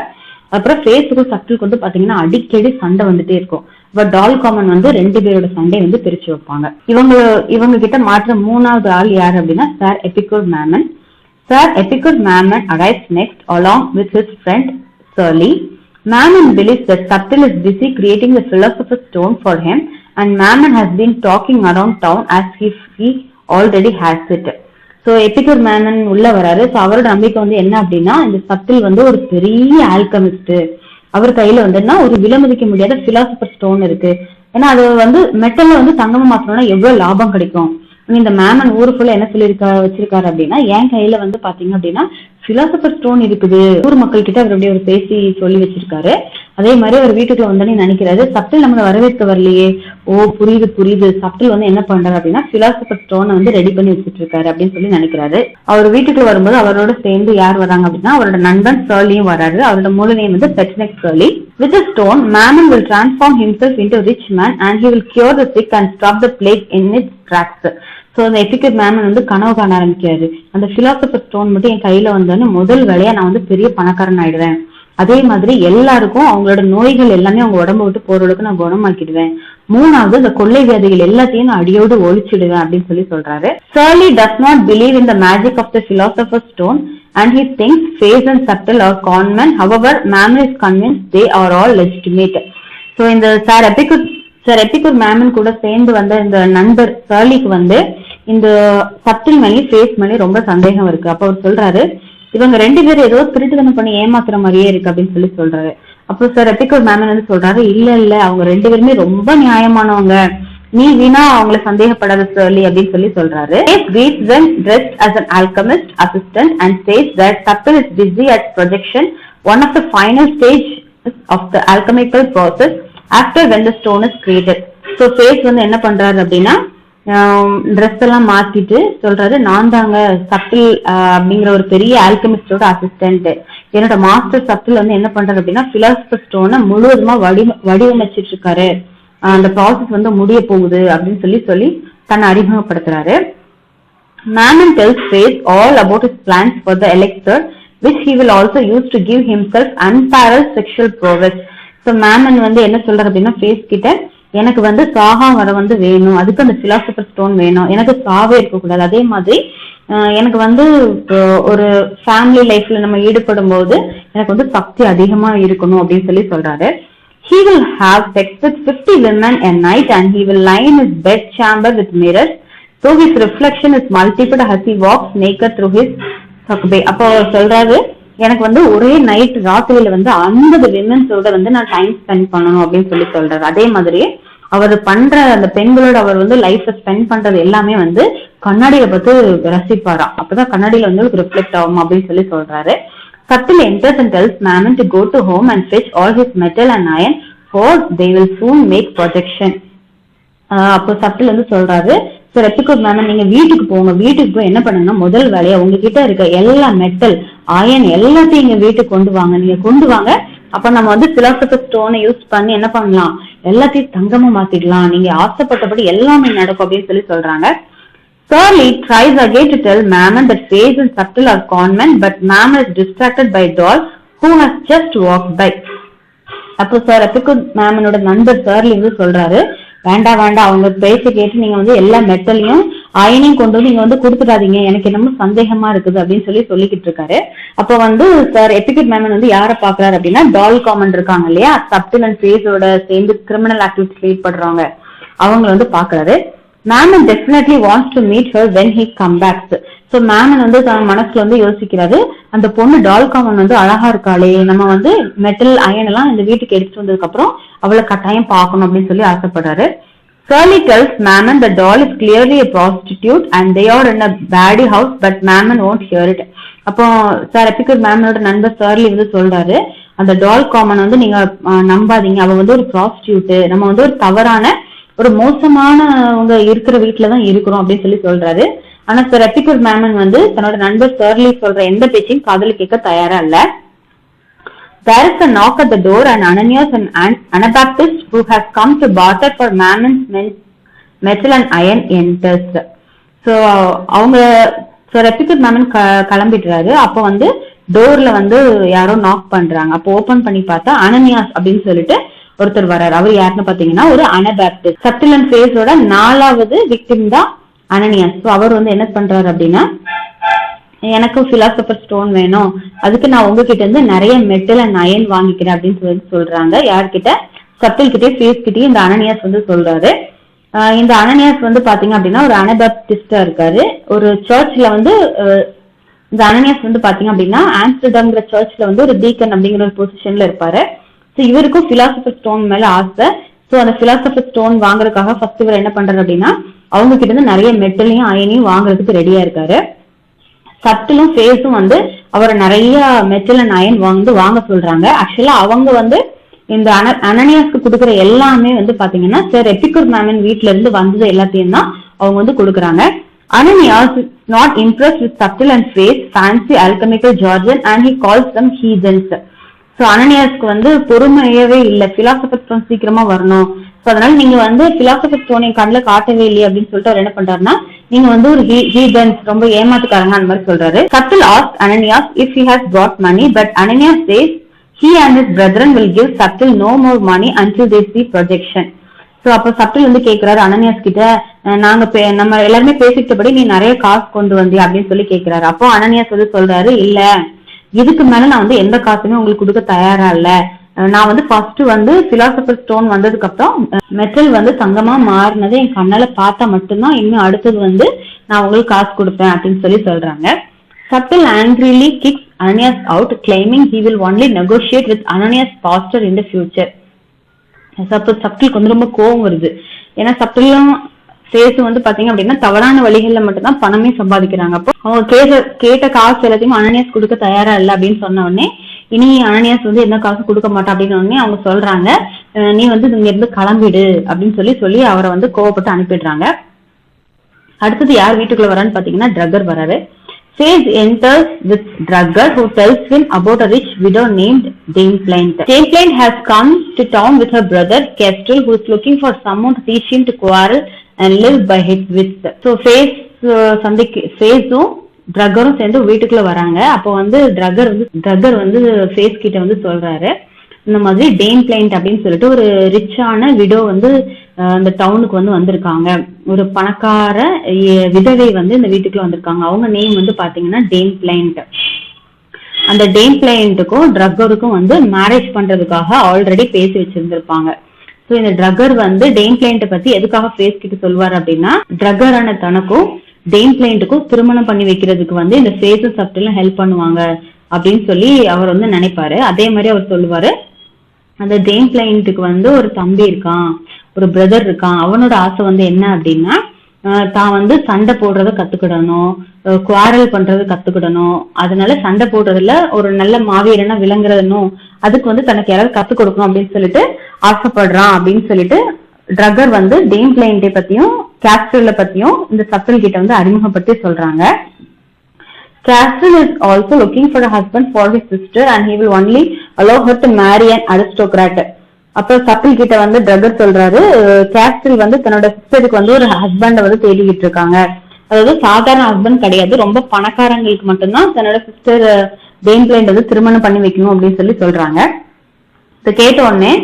அப்புறம் ஃபேஸுக்கும் சட்டிலுக்கு வந்து பாத்தீங்கன்னா அடிக்கடி சண்டை வந்துட்டே இருக்கும். பட் டால் காமன் வந்து ரெண்டு பேரோட சண்டையை வந்து பிரிச்சு வைப்பாங்க. இவங்க கிட்ட மாற்ற மூணாவது ஆள் யாரு அப்படின்னா Sir Epicure Mammon. Sir Epicure Mammon arrives next along with his friend Surly. Mammon believes that Subtle is busy creating the philosopher's stone for him and Mammon has been talking around town as if he already has it. So Epicure Mammon உள்ள வராரு. So அவரோட நம்பிக்கை வந்து என்ன அப்படின்னா, இந்த subtle வந்து ஒரு பெரிய ஆல்கமிஸ்ட், அவர் கையில வந்துன்னா ஒரு விலைமதிக்க முடியாத பிலாசபர் ஸ்டோன் இருக்கு. ஏன்னா அது வந்து மெட்டல்ல வந்து தங்கமா மாத்தணும்னா எவ்வளவு லாபம் கிடைக்கும். இந்த மேமன் ஊருக்குள்ள என்ன வச்சிருக்காரு அப்படின்னா, என் கையில வந்து பாத்தீங்க அப்படின்னா பிலாசபர் ஸ்டோன் இருக்குது. ஊர் மக்கள் கிட்ட அவர் அப்படியே ஒரு பேசி சொல்லி வச்சிருக்காரு. அதே மாதிரி அவர் வீட்டுக்குள்ள வந்தோடனே நினைக்கிறாரு, சட்டில் நம்மளை வரவேற்க வரலையே. ஓ புரியுது, சட்டில் வந்து என்ன பண்றாரு அப்படின்னா பிலாசபர் ஸ்டோனை வந்து ரெடி பண்ணி வச்சுட்டு இருக்காரு அப்படின்னு சொல்லி நினைக்கிறாரு. அவர் வீட்டுக்குள்ள வரும்போது அவரோட சேர்ந்து யார் வராங்க அப்படின்னா அவரோட நண்பன் சர்லியும் வராரு. அவரோட முழு நேம் வந்து பெட்னெக் surely. With the stone, Mammon will transform himself into a rich man and he will cure the sick and stop the plague in its tracks. So அந்த எபிகூர் மேமன் வந்து கனவு காண ஆரம்பிக்காரு, அந்த பிலாசபர் ஸ்டோன் மட்டும் என் கையில வந்தோன்னு முதல் வேலையா நான் வந்து பெரிய பணக்காரன் ஆயிடுவேன். அதே மாதிரி எல்லாருக்கும் அவங்களோட நோய்கள் எல்லாமே அவங்க உடம்பு விட்டு போறதுக்கு நான் குணமாக்கிடுவேன். மூணாவது இந்த கொள்ளை வியாதிகள் எல்லாத்தையும் நான் அடியோடு ஒழிச்சிடுவேன் அப்படின்னு சொல்லி சொல்றாரு. Surly does not believe in the magic of the philosopher's stone and he thinks Face and Subtle are conmen. However, Mammon is convinced they are all legitimate. So இந்த சார் எபிகூர் மேமன் கூட சேர்ந்து வந்த இந்த நண்பர் சர்லிக்கு வந்து இந்த சட்டில் மேலே face மேலே ரொம்ப சந்தேகம் இருக்கு. அப்ப அவர் சொல்றாரு, இவங்க ரெண்டு பேரும் ஏதோ திருட்டுத்தனம் பண்ணி ஏமாத்துற மாதிரியே இருக்கு அப்படின்னு சொல்லி சொல்றாரு. அப்போ சார் எபிகூர் மேமன் வந்து சொல்றாரு, இல்ல அவங்க ரெண்டு பேருமே ரொம்ப நியாயமானவங்க, நீ வீணா அவங்களை சந்தேகப்படாத சர்லி அப்படின்னு சொல்லி சொல்றாரு. Greets them dressed as an alchemist assistant and says that Subtle is busy at projection, one of the final stages of the alchemical process after when the stone is created. So Face வந்து என்ன பண்றாரு அப்படின்னா dress எல்லாம் மாத்திட்டு சொல்றாரு, நான் தாங்க subtle அப்படிங்கிற ஒரு பெரிய ஆல்கமிஸ்டோட அசிஸ்டன்ட். என்னோட மாஸ்டர் சட்டில் வந்து என்ன பண்றாரு அப்படின்னா பிலாசபர் ஸ்டோனை முழுவதுமா வடிவமைச்சிட்டு இருக்காரு, அந்த ப்ராசஸ் வந்து முடிய போகுது அப்படின்னு சொல்லி தன்னை அறிமுகப்படுத்துறாரு. Mammon tells Face all about his plans for the elixir, which he will also use to give himself unparalleled sexual prowess. So Mammon வந்து என்ன சொல்றாரு அப்படின்னா Face கிட்ட, எனக்கு வந்து சாகா வர வந்து வேணும், அதுக்கு அந்த பிலாசபர் ஸ்டோன் வேணும், எனக்கு சாவே இருக்கக்கூடாது. அதே மாதிரி எனக்கு வந்து ஒரு ஃபேமிலி லைஃப்ல நம்ம ஈடுபடும் போது எனக்கு வந்து சக்தி அதிகமா இருக்கணும் அப்படின்னு சொல்லி சொல்றாரு. He will have sex with 50 women a night and he will lie in his bed chamber with mirrors, so his reflection is multiplied as he walks naked through his succubay. அப்போ சொல்றாரு, எனக்கு வந்து ஒரே நைட் ராத்திரியில வந்து 50 விமன்ஸோட வந்து நான் time spend பண்ணணும் அப்படின்னு சொல்லி சொல்றாரு. அதே மாதிரி அவர் பண்ற அந்த பெண்களோட அவர் வந்து லைஃப்ல ஸ்பெண்ட் பண்றது எல்லாமே வந்து கண்ணாடியை பார்த்து ரசிப்பாராம். அப்பதான் கண்ணாடியில வந்து ரிஃப்ளெக்ட் ஆகும் அப்படின்னு சொல்லி சொல்றாரு. Saptil enters and tells Mammon to go to home and fetch all his metal and iron, for they will soon make projection. அப்போ சப்டில் வந்து சொல்றாரு, சார் எபிகோட் மேமன் நீங்க வீட்டுக்கு போங்க, வீட்டுக்கு போய் என்ன பண்ணுங்கன்னா முதல் வேலையா உங்ககிட்ட இருக்க எல்லா மெட்டல் அயன் எல்லாத்தையும் இங்க வீட்டுக்கு கொண்டு வாங்க. நீங்க கொண்டு வாங்க, அப்ப நம்ம வந்து பிலாசபர் ஸ்டோனை யூஸ் பண்ணி என்ன பண்ணலாம், எல்லாத்தையும் தங்கமா மாத்திடலாம், நீங்க ஆசைப்பட்டபடி எல்லாமே நடக்கும் அப்படின்னு சொல்லி சொல்றாங்க. Surly tries again to tell Mammon that Faith and Saptil are conmen, but Mammon is distracted by doll who has just walked by. அப்போ சார் எபிகோட் மேமனோட நண்பர் சர்லி வந்து சொல்றாரு, வேண்டாம் அவங்க பேச கேட்டு நீங்க வந்து எல்லா மெட்டலையும் அயனையும் கொண்டு வந்து நீங்க வந்து கொடுத்துடாதீங்க, எனக்கு என்னமோ சந்தேகமா இருக்குது அப்படின்னு சொல்லிக்கிட்டு இருக்காரு. அப்ப வந்து சார் எபிகோட் மேமன் வந்து யாரை பாக்குறாரு அப்படின்னா டால் காமன் இருக்காங்க இல்லையா, சப்டில் அண்ட் ஃபேஸோட சேர்ந்து கிரிமினல் ஆக்டிவிட்டிஸ் ஈடுபடுறவங்க அவங்க வந்து பாக்குறாரு. Mammon definitely wants to meet her when he come back. So Mammon வந்து தன் மனசுல வந்து யோசிக்கிறாரு, அந்த பொண்ணு டால் காமன் வந்து அழகா இருக்காளே, நம்ம வந்து மெட்டல் அயன் எல்லாம் இந்த வீட்டுக்கு எடுத்துட்டு வந்ததுக்கு அப்புறம் அவளை கட்டாயம் பார்க்கணும் அப்படின்னு சொல்லி ஆசைப்படுறாரு. Surly tells Mammon the doll is clearly a prostitute and they are in a baddie house, but Mammon won't hear it. அப்போ சார் எபிகோட் மேமனோட நண்பர் சர்லி வந்து சொல்றாரு, அந்த டால் காமன் வந்து நீங்க நம்பாதீங்க, அவ வந்து ஒரு ப்ராஸ்டியூட், நம்ம வந்து ஒரு தவறான ஒரு மோசமானவங்க இருக்கிற வீட்டுலதான் இருக்கிறோம் அப்படின்னு சொல்லி சொல்றாரு. ஆனா சார் எபிகோட் மேமன் வந்து தன்னோட நண்பர் சர்லி சொல்ற எந்த பேச்சையும் காதல கேட்க தயாரா இல்ல. There is a knock at the door and Ananias, an Anabaptist who has come to barter for Mammon's metal and iron, enters. So அவங்க சார் எபிகோட் மேமன் கிளம்பிடுறாரு. அப்போ வந்து டோர்ல வந்து யாரோ நாக் பண்றாங்க. அப்போ ஓபன் பண்ணி பார்த்தா அனனியாஸ் அப்படின்னு சொல்லிட்டு ஒருத்தர் வர்றாரு. அவர் யாருன்னு பாத்தீங்கன்னா ஒரு அனபாப்டிஸ்ட். சப்டில் அண்ட் ஃபேஸோட 4வது விக்டிம் தான் அனனியாஸ். அவர் வந்து என்ன பண்றாரு அப்படின்னா, எனக்கு பிலாசபர் ஸ்டோன் வேணும், அதுக்கு நான் உங்ககிட்ட இருந்து நிறைய மெட்டல் அண்ட் அயன் வாங்கிக்கிறேன் அப்படின்னு சொல்லி சொல்றாங்க. யார்கிட்ட, சப்டில் கிட்டே ஃபேஸ் கிட்டே இந்த அனனியாஸ் வந்து சொல்றாரு. இந்த அனனியாஸ் வந்து பாத்தீங்க அப்படின்னா ஒரு அனபாப்டிஸ்டா இருக்காரு. ஒரு சர்ச்ல வந்து இந்த அனனியாஸ் வந்து பாத்தீங்க அப்படின்னா ஆம்ஸ்டர்டாம்ங்கிற சர்ச்ல வந்து ஒரு டீக்கன் அப்படிங்கிற ஒரு பொசிஷன்ல இருப்பாரு. இவருக்கும் பிலாசபர் ஸ்டோன் மேல ஆசை. சோ அந்த பிலாசபர் ஸ்டோன் வாங்குறதுக்காக ஃபர்ஸ்ட் இவர் என்ன பண்றாரு அப்படின்னா அவங்க கிட்ட இருந்து நிறைய மெட்டலையும் அயனையும் வாங்குறதுக்கு ரெடியா இருக்காரு. சப்டிலும் ஃபேஸும் வந்து அவரை நிறைய மெட்டல் அண்ட் அயன் வாங்க சொல்றாங்க. ஆக்சுவலா அவங்க வந்து இந்த அனனியாஸ்க்கு கொடுக்குற எல்லாமே வந்து பாத்தீங்கன்னா சார் எபிகோட் மேமன் வீட்டுல இருந்து வந்தது எல்லாத்தையும் தான் அவங்க வந்து கொடுக்குறாங்க. Ananias is not impressed with Saptil and Faith fancy alchemical jargon and he calls them heathens. So அனனியாஸ்க்கு வந்து பொறுமையவே இல்லை, பிலாசபர் ஸ்டோன் சீக்கிரமா வரணும், ஸோ அதனால நீங்க வந்து பிலாசபர் ஸ்டோன் என் கண்ணில் காட்டவே இல்லையே அப்படின்னு சொல்லிட்டு அவர் என்ன பண்றாருன்னா நீங்க வந்து ஒரு ஹீதன்ஸ், ரொம்ப ஏமாத்துக்காரங்க அந்த மாதிரி சொல்றாரு. Saptil asks Ananias if he has brought money, but Ananias says he and his brethren will give Saptil no more money until they see projection. So அப்போ சப்டில் வந்து கேட்கிறாரு அனனியாஸ் கிட்ட, நம்ம எல்லாருமே பேசிக்கிட்டபடி நீ நிறைய காசு கொண்டு வந்தியா அப்படின்னு சொல்லி கேட்கிறாரு. அப்போ அனனியாஸ் வந்து சொல்றாரு, இல்ல இதுக்கு மேல நான் வந்து எந்த காசுமே உங்களுக்கு கொடுக்க தயாரா இல்ல, நான் வந்து ஃபர்ஸ்ட் வந்து பிலாசபர் ஸ்டோன் வந்ததுக்கு அப்புறம் மெட்டல் வந்து தங்கமா மாறினதை என் கண்ணால பார்த்தா மட்டும்தான் இன்னும் அடுத்தது வந்து நான் உங்களுக்கு காசு கொடுப்பேன் அப்படின்னு சொல்லி சொல்றாங்க. Saptil angrily kicks Ananias out, claiming he will only negotiate with Ananias' pastor in the future. சப்டிலுக்கு வந்து ரொம்ப கோவம் வருது. ஏன்னா சப்டிலும் ஃபேஸும் வந்து பாத்தீங்க அப்படின்னா தவறான வழிகள்ல மட்டும்தான் பணமே சம்பாதிக்கிறாங்க. அப்போ அவங்க கேட்ட காசு எல்லாத்தையும் அனனியாஸ் கொடுக்க தயாரா இல்லை அப்படின்னு சொன்ன உடனே இனி அனனியாஸ் வந்து என்ன காசு கொடுக்க மாட்டா அப்படின்னு உடனே அவங்க சொல்றாங்க, நீ வந்து இங்க இருந்து கிளம்பிடு அப்படின்னு சொல்லி அவரை வந்து கோவப்பட்டு அனுப்பிடுறாங்க. அடுத்தது யார் வீட்டுக்குள்ள வரான்னு பாத்தீங்கன்னா ட்ரக்கர் வராரு. Faith enters with Drugger, who tells him about a rich widow named Dame Plaint. Dame Plaint has come to town with her brother Kestrel, who is looking for someone to teach him to quarrel and live by his wits. So Faithும் ட்ரக்கரும் சேர்ந்து வீட்டுக்குள்ள வராங்க. அப்போ வந்து trucker வந்து face கிட்ட வந்து சொல்றாரு, இந்த மாதிரி டேம் பிளைண்ட் அப்படின்னு சொல்லிட்டு ஒரு ரிச்சான விடோ வந்து இந்த டவுனுக்கு வந்து வந்திருக்காங்க. ஒரு பணக்கார விதவை வந்து இந்த வீட்டுக்குள்ள வந்திருக்காங்க. அவங்க நேம் வந்து பாத்தீங்கன்னா டேம் பிளைண்ட். அந்த டேம் பிளைண்ட்டுக்கும் ட்ரக்கருக்கும் வந்து மேரேஜ் பண்றதுக்காக ஆல்ரெடி பேசி வச்சிருந்திருப்பாங்க. ஸோ இந்த ட்ரக்கர் வந்து டேம் பிளைண்ட்டை பத்தி எதுக்காக ஃபேஸ் கிட்ட சொல்வார் அப்படின்னா ட்ரக்கரான தனக்கும் டேம் பிளைண்ட்டுக்கும் திருமணம் பண்ணி வைக்கிறதுக்கு வந்து இந்த ஃபேஸும் சப்டிலும் ஹெல்ப் பண்ணுவாங்க. அப்படின்னு சொல்லி அவர் வந்து நினைப்பாரு. அதே மாதிரி அவர் சொல்லுவாரு, அந்த ஜேம் கிளைண்ட்டுக்கு வந்து ஒரு தம்பி இருக்கான், ஒரு பிரதர் இருக்கான். அவனோட ஆசை வந்து என்ன அப்படின்னா, தான் வந்து சண்டை போடுறத கத்துக்கிடணும், குவாரல் பண்றது கத்துக்கிடணும். அதனால சண்டை போடுறதுல ஒரு நல்ல மாவீரனா விளங்குறதுனும், அதுக்கு வந்து தனக்கு யாராவது கத்துக் கொடுக்கணும் அப்படின்னு சொல்லிட்டு ஆசைப்படுறான் அப்படின்னு சொல்லிட்டு ட்ரக்கர் வந்து டேம் கிளைண்டை பத்தியும் கேஸ்ட்ரல பத்தியும் இந்த சப்டில் கிட்ட வந்து அறிமுகப்படுத்தி சொல்றாங்க. Castle is also looking for a husband for his sister and he will only allow her to marry an aristocrat. அப்ப சப்பில் கிட்ட வந்து ட்ரக்கர் சொல்றாரு, கேஸ்டில் வந்து தன்னோட சிஸ்டருக்கு வந்து ஒரு ஹஸ்பண்ட வந்து தேடிக்கிட்டு இருக்காங்க. அதாவது சாதாரண ஹஸ்பண்ட் கிடையாது, ரொம்ப பணக்காரங்களுக்கு மட்டும்தான் தன்னோட சிஸ்டர் டேம் கிளைண்ட் வந்து திருமணம் பண்ணி வைக்கணும் அப்படின்னு சொல்லி சொல்றாங்க. இதை கேட்ட உடனே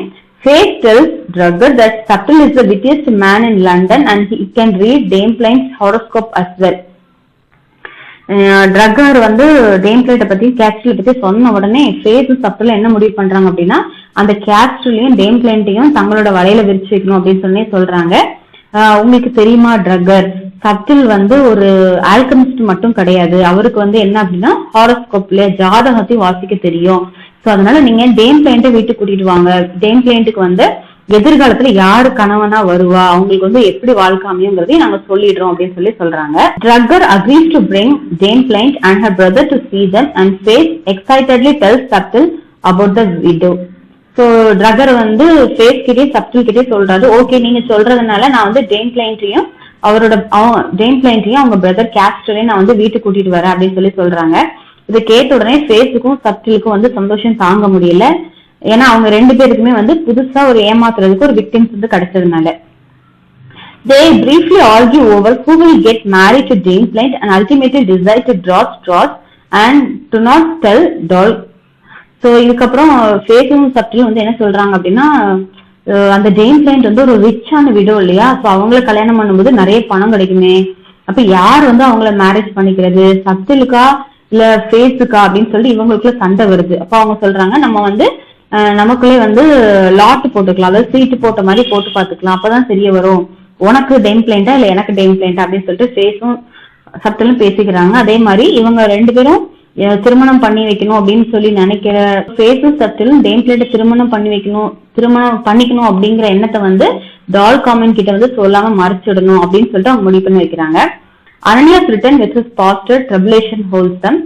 Fate tells Drugger that Subtle is the wittiest man in London and he can read Dame Plain's horoscope as well. Trucker வந்து டேம் பிளேட்டை பத்தி கேஸ்ட்ல பத்தி சொன்ன உடனே ஃபேஸ் சப்டில் என்ன முடிவு பண்றாங்க அப்படின்னா, அந்த கேஸ்ட்லயும் டேம் கிளைண்ட்டையும் தங்களோட வலையில விரிச்சு வைக்கணும் அப்படின்னு சொல்லி சொல்றாங்க. உங்களுக்கு தெரியுமா ட்ரக்கர், சப்டில் வந்து ஒரு ஆல்கமிஸ்ட் மட்டும் கிடையாது, அவருக்கு வந்து என்ன அப்படின்னா ஹாரோஸ்கோப்ல ஜாதகத்தையும் வாசிக்க தெரியும். ஸோ அதனால நீங்க டேம் கிளைண்ட்டை வீட்டுக்கு கூட்டிட்டு வாங்க. டேம் கிளைண்ட்டுக்கு வந்து எதிர்காலத்துல யாரு கணவனா வருவா, அவங்களுக்கு வந்து எப்படி வாழ்க்கை அமையுங்கிறதையும் நாங்க சொல்லிடுறோம் அப்படின்னு சொல்லி சொல்றாங்க. Trucker agrees to bring Dame Plaint and her brother to see them and Faith excitedly tells Subtle about the widow. So trucker வந்து ஃபேஸ் கிட்டே சப்டில் கிட்டே சொல்றாரு, ஓகே நீங்க சொல்றதுனால நான் வந்து டேம் கிளைண்ட்டையும் டேம் கிளைண்ட்டையும் அவங்க பிரதர் கேஸ்டரையும் நான் வந்து வீட்டுக்கு கூட்டிட்டு வரேன் அப்படின்னு சொல்லி சொல்றாங்க. இதை கேட்ட உடனே ஃபேஸுக்கும் சப்டிலுக்கும் வந்து சந்தோஷம் தாங்க முடியல. ஏன்னா அவங்க ரெண்டு பேருக்குமே வந்து புதுசா ஒரு ஏமாத்துறதுக்கு ஒரு விக்டிம்ஸ் வந்து கிடைச்சதுனால. They briefly argue over who will get married to Dame Plaint and ultimately decide to draw straws and to not tell Doll. So இதுக்கப்புறம் ஃபேஸும் சப்டிலும் வந்து என்ன சொல்றாங்க அப்படின்னா, அந்த டேம் பிளைண்ட் வந்து ஒரு ரிச்சான விடோ இல்லையா, ஸோ அவங்கள கல்யாணம் பண்ணும்போது நிறைய பணம் கிடைக்குமே, அப்ப யார் வந்து அவங்கள மேரேஜ் பண்ணிக்கிறது, சப்டிலுக்கா இல்ல ஃபேஸுக்கா அப்படின்னு சொல்லி இவங்களுக்குள்ள சண்டை வருது. அப்ப அவங்க சொல்றாங்க, நம்ம வந்து நமக்குள்ளே வந்து லாட் போட்டுக்கலாம், அதாவது சீட்டு போட்ட மாதிரி போட்டு பார்த்துக்கலாம், அப்பதான் தெரிய வரும் உனக்கு டேம் பிளைண்டா இல்ல எனக்கு டேம் பிளைண்டா அப்படின்னு சொல்லிட்டு ஃபேஸும் சப்டிலும் பேசிக்கிறாங்க. அதே மாதிரி இவங்க ரெண்டு பேரும் திருமணம் பண்ணி வைக்கணும் அப்படின்னு சொல்லி நினைக்கிற ஃபேஸும் சப்டிலும் டேம் பிளைண்ட திருமணம் பண்ணிக்கணும் அப்படிங்கிற எண்ணத்தை வந்து டால் காமன் கிட்ட வந்து சொல்லாம மறைச்சிடணும் அப்படின்னு சொல்லிட்டு அவங்க முடிவு பண்ணி வைக்கிறாங்க. Ananias written with his pastor Tribulation Wholesome.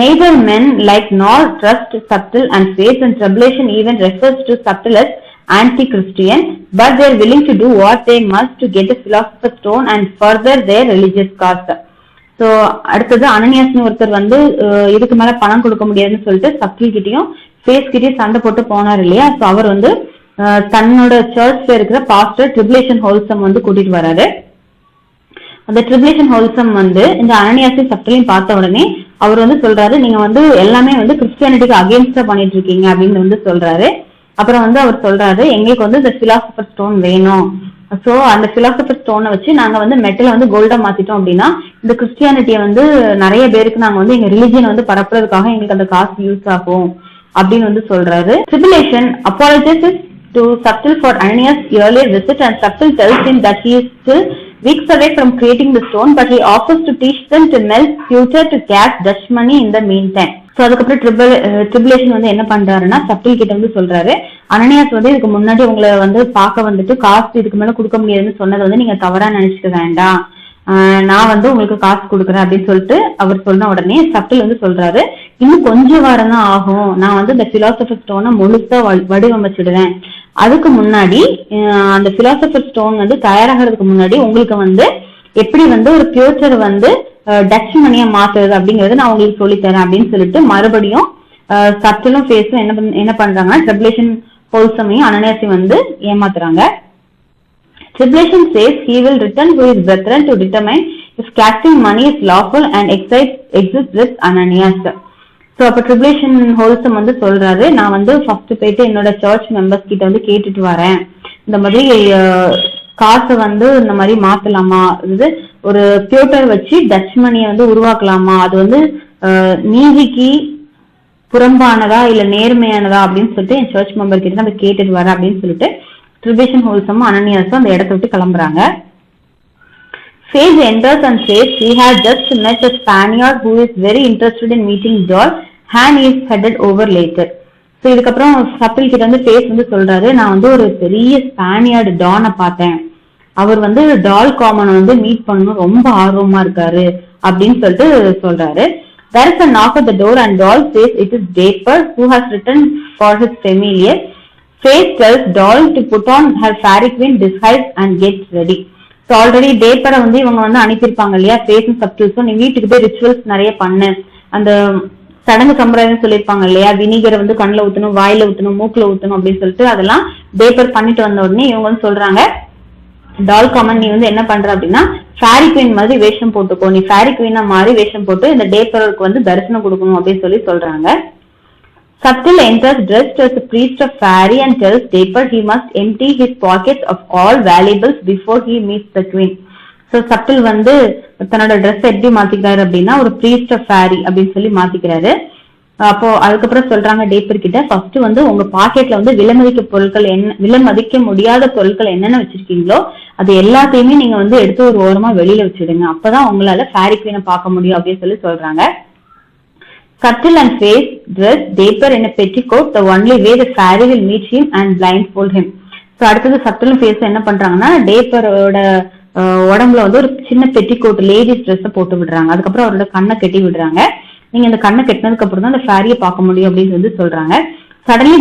Neither men like nor trust Subtle and Faith, and Tribulation even refers to Subtle as anti-Christian, but they are willing to do what they must to get the philosopher's stone and further their religious cause. So அடுத்தது அனனியாஸ்னு ஒருத்தர் வந்து இதுக்கு மேல பணம் கொடுக்க முடியாதுன்னு சொல்லிட்டு சப்டில் கிட்டையும் ஃபேஸ் கிட்டையும் சண்டை போட்டு போனார் இல்லையா, ஸோ அவர் வந்து தன்னோட சர்ச்ல இருக்கிற பாஸ்டர் ட்ரிபுலேஷன் ஹோல்சம் வந்து கூட்டிட்டு வராரு. அந்த ட்ரிபுலேஷன் ஹோல்சம் வந்து இந்த அனனியாஸையும் சப்டிலையும் பார்த்த உடனே அவர் வந்து சொல்றாரு, நீங்க வந்து எல்லாமே வந்து கிறிஸ்டியானிட்டிக்கு அகேன்ஸ்டா பண்ணிட்டு இருக்கீங்க அப்படின்னு வந்து சொல்றாரு. அப்புறம் வந்து அவர் சொல்றாரு, எங்களுக்கு வந்து இந்த பிலாசபர் ஸ்டோன் வேணும், ஸோ அந்த பிலாசபர் ஸ்டோனை வச்சு நாங்க வந்து மெட்டலை வந்து கோல்டா மாத்திட்டோம் அப்படின்னா இந்த கிறிஸ்டியானிட்டியை வந்து நிறைய பேருக்கு நாங்க வந்து எங்க ரிலிஜியன் வந்து பரப்புறதுக்காக எங்களுக்கு அந்த காசு யூஸ் ஆகும் அப்படின்னு வந்து சொல்றாரு. Tribulation apologizes to Subtle for Ananias' earlier visit and Subtle tells him that he is still weeks away from creating the stone, but he offers to teach them to melt pewter to cash Dutch money in the meantime. So அதுக்கப்புறம் tribulation வந்து என்ன பண்றாருன்னா சப்டில் கிட்ட வந்து சொல்றாரு, Ananias வந்து இதுக்கு முன்னாடி உங்களை வந்து பார்க்க வந்துட்டு காசு இதுக்கு மேல கொடுக்க முடியாதுன்னு சொன்னதை வந்து நீங்க தவறா நினைச்சுக்க வேண்டாம், நான் வந்து உங்களுக்கு காசு கொடுக்குறேன் அப்படின்னு சொல்லிட்டு அவர் சொன்ன உடனே சப்டில் வந்து சொல்றாரு, இன்னும் கொஞ்சம் வாரம் தான் ஆகும், நான் வந்து இந்த பிலாசபர் ஸ்டோனை முழுசா வடிவமைச்சிடுவேன், அதுக்கு முன்னாடி அந்த பிலாசபர் ஸ்டோன் வந்து தயாராகிறதுக்கு முன்னாடி உங்களுக்கு வந்து எப்படி வந்து ஒரு ஃபியூச்சர் வந்து டச் மணியா மாத்துறது அப்படிங்கறது நான் உங்களுக்கு சொல்லித்தரேன் அப்படின்னு சொல்லிட்டு மறுபடியும் சப்டிலும் ஃபேஸும் என்ன பண்றாங்கன்னா ட்ரிபுலேஷன் ஹோல்சமையும் அனனியாஸையும் வந்து ஏமாத்துறாங்க. Tribulation says he will return to his brethren to determine if casting money is lawful and exists with Ananias. So அப்போ ட்ரிபுலேஷன் ஹோல்சம் வந்து சொல்றாரு, நான் வந்து ஃபர்ஸ்ட் போயிட்டு என்னோட சர்ச் மெம்பர்ஸ் கிட்ட வந்து கேட்டுட்டு வரேன், இந்த மாதிரி காசை வந்து இந்த மாதிரி மாத்தலாமா, இது ஒரு பியூட்டர் வச்சு டச் மணியை வந்து உருவாக்கலாமா, அது வந்து நீதிக்கு புறம்பானதா இல்ல நேர்மையானதா அப்படின்னு சொல்லிட்டு என் சர்ச் மெம்பர் கிட்ட நம்ம கேட்டுட்டு வரேன் அப்படின்னு சொல்லிட்டு ட்ரிபுலேஷன் ஹோல்சம் அனனியாஸும் அந்த இடத்த விட்டு கிளம்புறாங்க. Faith enters and says he had just met a Spaniard who is very interested in meeting Doll hand is headed over later. So இதுக்கப்புறம் சட்டில் கிட்ட வந்து ஃபேஸ் வந்து சொல்றாரு, நான் வந்து ஒரு பெரிய ஸ்பானியார்டு டானை பார்த்தேன், அவர் வந்து டால் காமன் வந்து மீட் பண்ணணும் ரொம்ப ஆர்வமா இருக்காரு அப்படின்னு சொல்லிட்டு சொல்றாரு. There is a knock at the door and Doll says it is Draper who has written for his familiar. Faith tells Doll to put on her fairy queen disguise and get ready. So already Draper வந்து இவங்க வந்து அனுப்பியிருப்பாங்க இல்லையா face சப்டில்ஸும், நீ வீட்டுக்கு போய் rituals நிறைய பண்ணு, அந்த சடங்கு சம்பிரதாயம் சொல்லியிருப்பாங்க இல்லையா, வினிகரை வந்து கண்ணில் ஊற்றணும், வாயில ஊற்றணும், மூக்குல ஊற்றணும் அப்படின்னு சொல்லிட்டு அதெல்லாம் டேப்பர் பண்ணிட்டு வந்த உடனே இவங்க வந்து சொல்றாங்க, டால் காமன் நீ வந்து என்ன பண்ற அப்படின்னா ஃபேரி குவீன் மாதிரி வேஷம் போட்டுக்கோ, நீ ஃபேரி குவீனா மாதிரி வேஷம் போட்டு இந்த டேப்பருக்கு வந்து தரிசனம் கொடுக்கணும் அப்படின்னு சொல்லி சொல்றாங்க. Subtle enters dressed as a priest of fairy and tells Draper he must empty his pockets of all valuables before he meets the queen. So Subtle வந்து தன்னோட ட்ரெஸ் எப்படி மாத்திக்கிறாரு அப்படின்னா ஒரு priest of fairy அப்படின்னு சொல்லி மாத்திக்கிறாரு. அப்போ அதுக்கப்புறம் சொல்றாங்க டேப்பர் கிட்ட, ஃபர்ஸ்ட் வந்து உங்க பாக்கெட்ல வந்து விலை மதிக்க முடியாத பொருட்கள் என்னென்ன வச்சிருக்கீங்களோ அது எல்லாத்தையுமே நீங்க வந்து எடுத்து ஒரு ஓரமா வெளியில வச்சிடுங்க, அப்பதான் உங்களால ஃபேரி குவீனை பார்க்க முடியும் அப்படின்னு சொல்லி சொல்றாங்க. Subtle and Faith dress Draper in a petticoat, the only way the fairy will meet him and blindfold him. So அடுத்தது Subtle and Faith என்ன பண்றாங்கன்னா டேப்பரோட உடம்புல வந்து ஒரு சின்ன பெட்டிகோட் லேடிஸ் ட்ரெஸ் போட்டு விடுறாங்க, அதுக்கப்புறம் அவரோட கண்ணை கட்டி விடுறாங்க, நீங்க இந்த கண்ணை கட்டினதுக்கு அப்புறம் தான் அந்த ஃபேரியை பார்க்க முடியும் அப்படின்னு வந்து சொல்றாங்க. Suddenly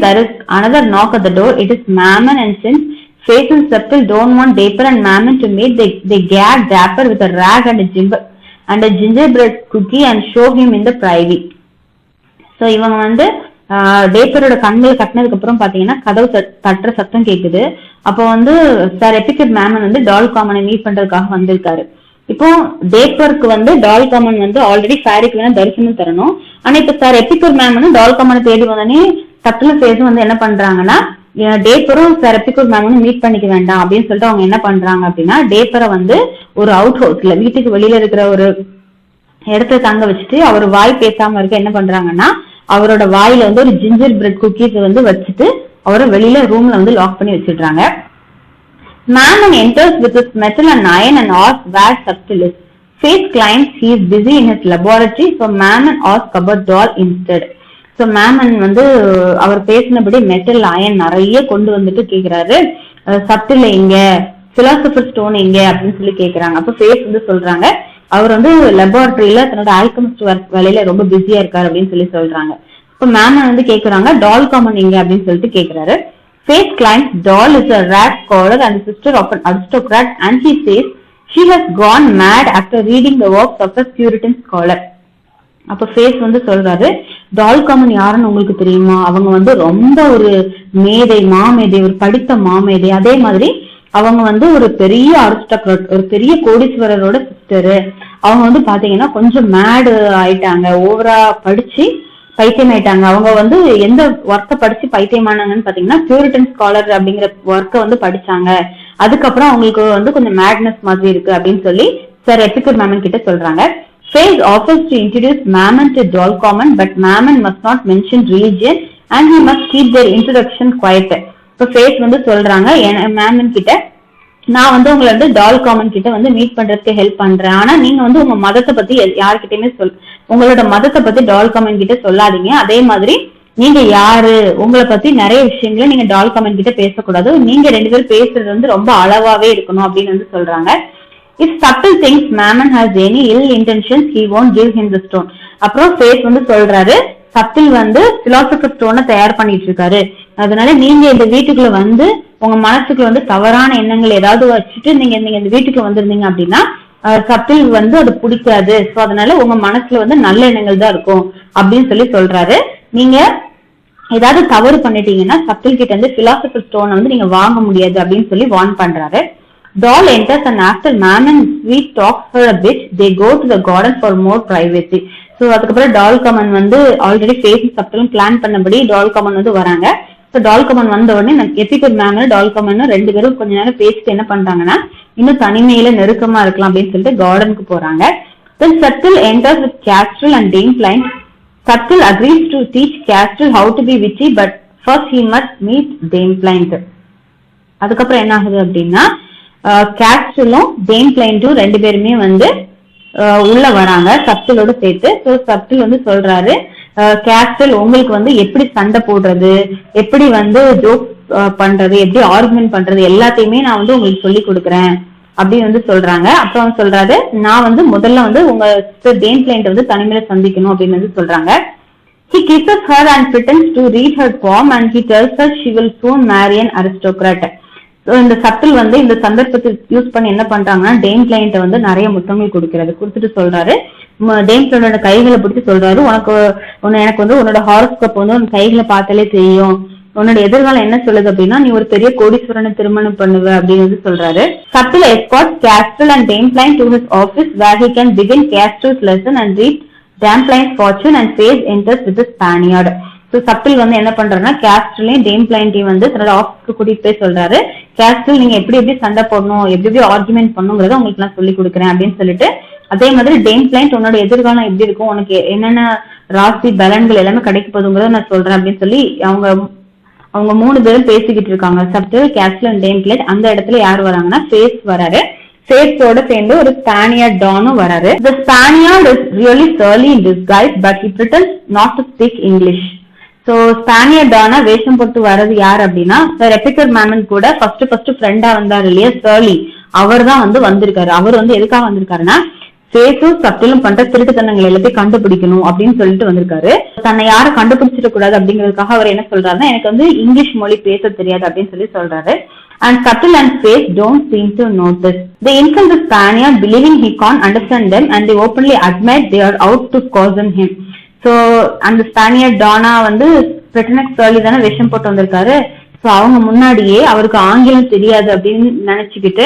there is another knock at the door. It is Mammon, and since Faith and Subtle don't want Draper and Mammon to meet, they gag Draper with a rag and a gingerbread cookie and show him in the privy. So இவங்க வந்து டேப்பரோட கண்களை கட்டினதுக்கு அப்புறம் பாத்தீங்கன்னா கதவு தட்டுற சத்தம் கேக்குது. அப்போ வந்து சார் எபிக்கர் மேமன் வந்து டால் காமனை மீட் பண்றதுக்காக வந்திருக்காரு. இப்போ டேப்பருக்கு வந்து டால் காமன் வந்து ஆல்ரெடி ஃபேரிக்கு வேணா தரிசனம் தரணும், ஆனா இப்ப சார் எபிக்கர் மேமனும் டால் காமனை தேடி வந்தோடனே சட்டிலும் ஃபேஸும் வந்து என்ன பண்றாங்கன்னா டேப்பரும் சார் எபிக்கர் மேமனும் மீட் பண்ணிக்க வேண்டாம் அப்படின்னு சொல்லிட்டு அவங்க என்ன பண்றாங்க அப்படின்னா டேப்பரை வந்து ஒரு அவுட் ஹவுஸ்ல வீட்டுக்கு வெளியில இருக்கிற ஒரு இடத்த தங்க வச்சுட்டு அவர் வாய் பேசாம இருக்க என்ன பண்றாங்கன்னா அவரோட வாயில வந்து ஒரு ஜிஞ்சர் பிரெட் குக்கீஸ் வந்து வச்சுட்டு அவரை வெளியில ரூம்ல வந்து லாக் பண்ணி வச்சிடுறாங்க. Mammon enters with his metal and iron and asks where Subtle is. Faith claims he is busy in his laboratory, so Mammon asks about Doll instead. So Mammon வந்து அவர் பேசினபடி metal iron நிறைய கொண்டு வந்துட்டு கேக்குறாரு, Subtle எங்க, philosopher stone எங்க அப்படின்னு சொல்லி கேக்குறாங்க. அப்ப ஃபேஸ் வந்து சொல்றாங்க அவர் வந்து லெபார்டரியில தன்னோட ஆல்கமிஸ்ட் வேலையில ரொம்ப பிஸியா இருக்காரு அப்படின்னு சொல்லி சொல்றாங்க. இப்ப Mammon வந்து கேக்குறாங்க டால் காமன் எங்க அப்படின்னு சொல்லிட்டு கேக்குறாரு. Faith claims Doll is a rat scholar and the sister of an aristocrat, and he says she has gone mad after reading the works of a Puritan scholar. அப்ப ஃபேஸ் வந்து சொல்றாரு டால் common யாருன்னு உங்களுக்கு தெரியுமா, அவங்க வந்து ரொம்ப ஒரு மாமேதை, ஒரு படித்த மாமேதை, அதே மாதிரி அவங்க வந்து ஒரு பெரிய அரிஸ்டோக்ராட், ஒரு பெரிய கோடீஸ்வரரோட சிஸ்டரு, அவங்க வந்து பாத்தீங்கன்னா கொஞ்சம் மேடு ஆயிட்டாங்க, ஓவரா படிச்சு பைத்தியம் ஆயிட்டாங்க. அவங்க வந்து எந்த ஒர்க்கை படிச்சு பைத்தியமானாங்கன்னு பாத்தீங்கன்னா பியூரிட்டன் ஸ்காலர் அப்படிங்கிற ஒர்க்கை வந்து படிச்சாங்க, அதுக்கப்புறம் அவங்களுக்கு வந்து கொஞ்சம் மேட்னஸ் மாதிரி இருக்கு அப்படின்னு சொல்லி சார் எபிக்கர் மேமன் கிட்ட சொல்றாங்க. Faith offers to introduce Mammon to Doll Common, but Mammon must not mention religion and he must keep their introduction quiet. So Faith வந்து சொல்றாங்க Mammon கிட்ட, நான் வந்து உங்களை வந்து டால் காமன் கிட்ட வந்து மீட் பண்றதுக்கு ஹெல்ப் பண்றேன், ஆனா நீங்க வந்து உங்க மதத்தை பத்தி யாருக்கிட்டயுமே உங்களோட மதத்தை பத்தி டால் காமன் கிட்ட சொல்லாதீங்க, அதே மாதிரி நீங்க யாரு உங்களை பத்தி நிறைய விஷயங்களை நீங்க டால் காமன் கிட்ட பேசக்கூடாது, நீங்க ரெண்டு பேரும் பேசுறது வந்து ரொம்ப அளவாவே இருக்கணும் அப்படின்னு வந்து சொல்றாங்க. If Subtle thinks Mammon has any ill intentions, he won't give him the stone. அப்புறம் ஃபேத் வந்து சொல்றாரு Subtle வந்து பிலாசபர் ஸ்டோனை தயார் பண்ணிட்டு இருக்காரு, அதனால நீங்க இந்த வீட்டுக்குள்ள வந்து உங்க மனசுக்குள்ள வந்து தவறான எண்ணங்கள் ஏதாவது வச்சுட்டு நீங்க இந்த வீட்டுக்குள்ள வந்திருந்தீங்க அப்படின்னா Subtle வந்து அது பிடிக்காது, சோ அதனால உங்க மனசுல வந்து நல்ல எண்ணங்கள் தான் இருக்கும் அப்படின்னு சொல்லி சொல்றாரு. நீங்க ஏதாவது தவறு பண்ணிட்டீங்கன்னா Subtle கிட்ட வந்து பிலாசபர் ஸ்டோனை வந்து நீங்க வாங்க முடியாது அப்படின்னு சொல்லி வார்ன் பண்றாரு. Doll enters and after Mammon sweet talks her a bit, they go to the garden for more privacy. So அதுக்கப்புறம் டால் காமன் வந்து ஆல்ரெடி ஃபேஸ் சப்டலும் பிளான் பண்ணபடி டால் காமன் வந்து வராங்க. ஸோ டால் காமன் வந்த உடனே எபிக்கர் மேமன் டால் காமன் ரெண்டு பேரும் கொஞ்ச நேரம் பேசிட்டு என்ன பண்றாங்கன்னா இன்னும் தனிமையில நெருக்கமா இருக்கலாம் அப்படின்னு சொல்லிட்டு கார்டனுக்கு போறாங்க. Then Subtle enters with Castrel and Dame Plaint. Subtle agrees to teach Castrel how to be witty, but first he must meet Dame Plaint. அதுக்கப்புறம் என்ன ஆகுது அப்படின்னா கேஸ்ட்ரலும் டேம் பிளைண்டும் ரெண்டு பேருமே வந்து உள்ள வராங்க சப்டிலோட சேர்த்து. ஸோ சப்டில் வந்து சொல்றாரு, கேஸ்டல் உங்களுக்கு வந்து எப்படி சண்டை போடுறது, எப்படி வந்து ஜோக் பண்றது, எப்படி ஆர்குமெண்ட் பண்றது எல்லாத்தையுமே நான் வந்து உங்களுக்கு சொல்லி கொடுக்குறேன் அப்படின்னு வந்து சொல்றாங்க. அப்புறம் சொல்றாரு, நான் வந்து முதல்ல வந்து உங்க டேன் பிளைண்ட் வந்து தனிமையில சந்திக்கணும் அப்படின்னு வந்து சொல்றாங்க. He kisses her and pretends to read her palm and he tells her she will soon marry an aristocrat. So இந்த சட்டில் வந்து இந்த சந்தர்ப்பத்தை யூஸ் பண்ணி என்ன பண்றாங்கன்னா டேம் கிளைண்ட்டை வந்து நிறைய முத்தங்கள் கொடுத்துட்டு சொல்றாரு, டேம் கிளைண்டோட கைகளை பிடிச்சி சொல்றாரு, எனக்கு வந்து உன்னோட ஹாரோஸ்கோப் வந்து உன் கைகளை பார்த்தாலே தெரியும், உன்னோட எதிர்காலம் என்ன சொல்லுது அப்படின்னா நீ ஒரு பெரிய கோடீஸ்வரனை திருமணம் பண்ணுவ அப்படின்னு வந்து சொல்றாரு. Subtle escorts Castrol and Dame Plain to his office where he can begin Castrol's lesson and read Dame Plain's fortune and Faith enters with the Spaniard. So Subtle வந்து என்ன பண்றாருன்னா கேஸ்ட்ரலையும் டேம் பிளைண்ட்டையும் வந்து தன்னோட ஆஃபீஸ்க்கு கூட்டிட்டு போய் சொல்றாரு, கேஸ்ட்ரல் நீங்க எப்படி எப்படி சண்டை போடணும், எப்படி எப்படி ஆர்குமெண்ட் பண்ணுங்கிறத உங்களுக்கு நான் சொல்லி கொடுக்குறேன் அப்படின்னு சொல்லிட்டு, அதே மாதிரி டேம் பிளைண்ட் உன்னோட எதிர்காலம் எப்படி இருக்கும், உனக்கு என்னென்ன ராசி பலன்கள் எல்லாமே கிடைக்க போதுங்கிறத நான் சொல்றேன் அப்படின்னு சொல்லி அவங்க 3 பேரும் பேசிக்கிட்டு இருக்காங்க. Subtle, Kastril and Dame Pliant. அந்த இடத்துல யார் வராங்கன்னா ஃபேஸ் வராரு. ஃபேஸோட சேர்ந்து ஒரு ஸ்பானியர்ட் டானும் வராரு. The Spaniard is really surly in disguise but he pretends not to speak English. So Spaniard டானா வேஷம் போட்டு வர்றது யார் அப்படின்னா சார் எபிக்கர் மேமன் கூட ஃபர்ஸ்ட் ஃப்ரெண்டா வந்தாரு இல்லையா சர்லி, அவர் தான் வந்து வந்திருக்காரு. அவர் வந்து எதுக்காக வந்திருக்காருன்னா ஃபேஸும் சட்டிலும் பண்ற திருட்டுத்தனங்கள் எல்லாத்தையும் கண்டுபிடிக்கணும் அப்படின்னு சொல்லிட்டு வந்திருக்காரு. தன்னை யாரும் கண்டுபிடிச்சிட கூடாது அப்படிங்கிறதுக்காக அவர் என்ன சொல்றாருன்னா எனக்கு வந்து இங்கிலீஷ் மொழி பேச தெரியாது அப்படின்னு சொல்லி சொல்றாரு. And Subtle and Face don't seem to notice. They insult the Spaniard believing he can't understand them and they openly admit they are out to cozen him. So அந்த ஸ்பானியர்ட் டானா வந்து பிரெட்டனக் சர்லி தானே விஷம் போட்டு வந்திருக்காரு. ஸோ அவங்க முன்னாடியே அவருக்கு ஆங்கிலம் தெரியாது அப்படின்னு நினைச்சுக்கிட்டு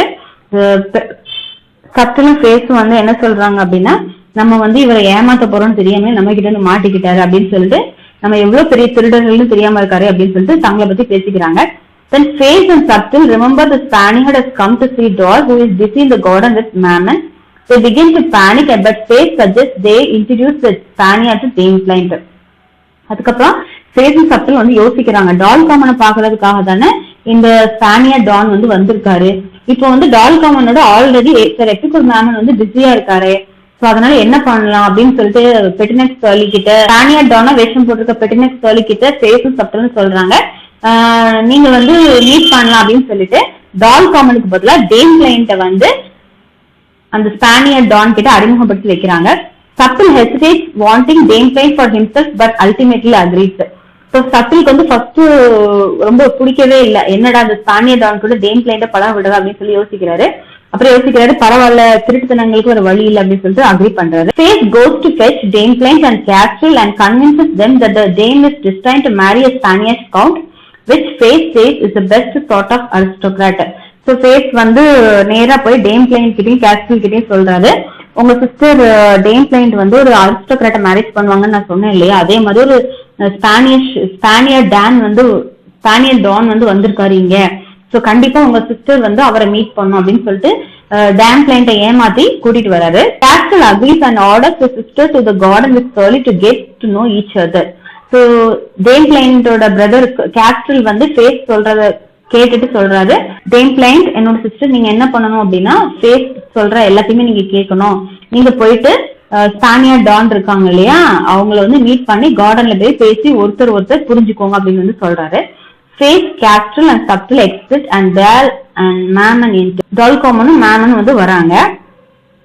சட்டிலும் ஃபேஸும் வந்து என்ன சொல்றாங்க அப்படின்னா நம்ம வந்து இவரை ஏமாத்த போறோம்னு தெரியாம நம்ம கிட்ட இருந்து மாட்டிக்கிட்டாரு அப்படின்னு சொல்லிட்டு, நம்ம எவ்வளவு பெரிய திருடர்கள்னு தெரியாம இருக்காரு அப்படின்னு சொல்லிட்டு தங்களை பத்தி பேசிக்கிறாங்க. Then Face and Subtle remember the Spaniard has come to see Doll who is busy in the garden with Mammon. They begin to panic but Face suggests they introduce the Spaniard to Dame Plain. அதுக்கப்புறம் Face and Subtle வந்து யோசிக்கிறாங்க, டால் காமனை பாக்குறதுக்காக தானே இந்த ஸ்பானியர்ட் Don வந்து வந்திருக்காரு. இப்போ வந்து டால் காமனோட ஆல்ரெடி சார் எபிக்கர் மேமன் வந்து பிஸியா இருக்காரு. ஸோ அதனால என்ன பண்ணலாம் அப்படின்னு சொல்லிட்டு பெட்டினெக்ஸ் சர்லி கிட்ட ஸ்பானியர்ட் டானா வேஷம் போட்டிருக்க பெட்டினெக்ஸ் சர்லி கிட்ட ஃபேஸும் சப்டல்னு சொல்றாங்க, நீங்க வந்து மீட் பண்ணலாம் அப்படின்னு சொல்லிட்டு டால் காமனுக்கு பதிலா டேம் பிளைண்ட வந்து அந்த ஸ்பானியர்ட் டான் கிட்ட அறிமுகப்படுத்தி வைக்கிறாங்க. Subtle hesitates wanting Dame Pliant for himself but ultimately agrees. So சட்டிலுக்கு வந்து ஃபர்ஸ்ட் ரொம்ப பிடிக்கவே இல்லை, என்னடா அந்த ஸ்பானியர்ட் டான் கூட டேம் பிளைண்ட பழம் விடுறா அப்படின்னு சொல்லி யோசிக்கிறாரு. அப்புறம் யோசிக்கிறாரு, பரவாயில்ல திருட்டுத்தனங்களுக்கு ஒரு வழி இல்லை அப்படின்னு சொல்லிட்டு அக்ரி பண்றாரு. Face goes to fetch Dame Plain and Castrol and convinces them that the dame is destined to marry a Spanish count, which Face says is the best sort of aristocrat. So Face வந்து நேரா போய் dam plain கிட்டையும் கேஸ்ட்ரல் கிட்டையும் சொல்றாரு, உங்க sister dam plain வந்து ஒரு அரிஸ்டோக்ராட்டை marriage பண்ணுவாங்கன்னு நான் சொன்னேன் இல்லையா, அதே மாதிரி ஒரு ஸ்பானியர்ட் டான் வந்து வந்திருக்காரு இங்க. ஸோ கண்டிப்பா உங்க சிஸ்டர் வந்து அவரை மீட் பண்ணும் அப்படின்னு சொல்லிட்டு டேம் பிளைண்ட்டை ஏமாத்தி கூட்டிட்டு வராரு. Kastril agrees and orders the sister to the garden with Surly to get to know each other. So Dame பிளைண்டோட பிரதர் கேஸ்ட்ரல் வந்து ஃபேஸ் சொல்றத கேட்டுட்டு சொல்றாரு, டேம் பிளைண்ட் என்னோட சிஸ்டர் நீங்க என்ன பண்ணணும் அப்படின்னா ஃபேஸ் சொல்ற எல்லாத்தையுமே நீங்க கேட்கணும், நீங்க போயிட்டு ஸ்பானியர்ட் டான் இருக்காங்க இல்லையா அவங்கள வந்து மீட் பண்ணி கார்டன்ல போய் பேசி ஒருத்தர் புரிஞ்சுக்கோங்க அப்படின்னு வந்து சொல்றாரு. Face, Castrol and Subtle exit and Doll and Mammon enter. Doll காமனும் Mammon வந்து வராங்க.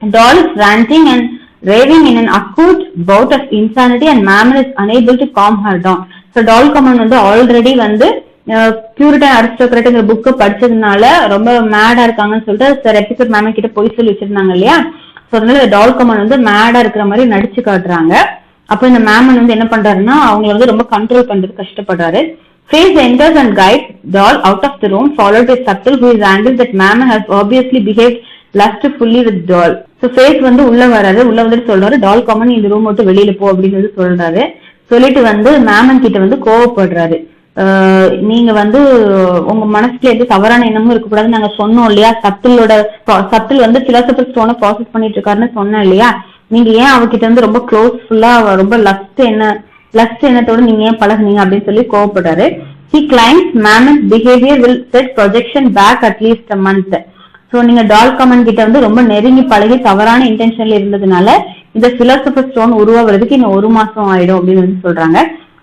Doll is ranting and raving in an acute bout of insanity and Mammon is unable to calm her down. So Doll common வந்து already வந்து Puritan அரிஸ்டோக்ராட்ங்கிற புக்கை படிச்சதுனால ரொம்ப மேடா இருக்காங்கன்னு சொல்லிட்டு சார் எபிக்கர் மேமன் கிட்ட போய் சொல்லி வச்சிருந்தாங்க இல்லையா. ஸோ அதனால டால் காமன் வந்து மேடா இருக்கிற மாதிரி நடிச்சு காட்டுறாங்க. அப்போ இந்த மேமன் வந்து என்ன பண்றாருன்னா அவங்களை வந்து ரொம்ப கண்ட்ரோல் பண்றது கஷ்டப்படுறாரு. Face enters and guides Doll out of the room, followed by Subtle, who is angry that Mammon has obviously behaved lustfully with Doll. So Face வந்து உள்ள வந்துட்டு சொல்றாரு, டால் காமன் இந்த ரூம் விட்டு வெளியில போ அப்படின்னு சொல்றாரு. சொல்லிட்டு வந்து மேமன் கிட்ட வந்து கோவப்படுறாரு, நீங்க வந்து உங்க மனசுல எது தவறான எண்ணமும் இருக்கக்கூடாதுன்னு நாங்க சொன்னோம் இல்லையா, சட்டில் வந்து பிலாசபர் ஸ்டோனை ப்ராசஸ் பண்ணிட்டு இருக்காருன்னு சொன்னேன் இல்லையா, நீங்க ஏன் அவகிட்ட வந்து ரொம்ப க்ளோஸ்ஃபுல்லா ரொம்ப லஸ்ட் எண்ணத்தோட நீங்க ஏன் பழகுனீங்க அப்படின்னு சொல்லி கோவப்படுறாரு. He claims Mammon's behavior will set projection back at least a month. So நீங்க டால் காமன் கிட்ட வந்து ரொம்ப நெருங்கி பழகி தவறான இன்டென்ஷன்ல இருந்ததுனால இந்த பிலாசபர் ஸ்டோன் உருவாகிறதுக்கு இன்னும் 1 மாசம் ஆயிடும் அப்படின்னு வந்து சொல்றாங்க.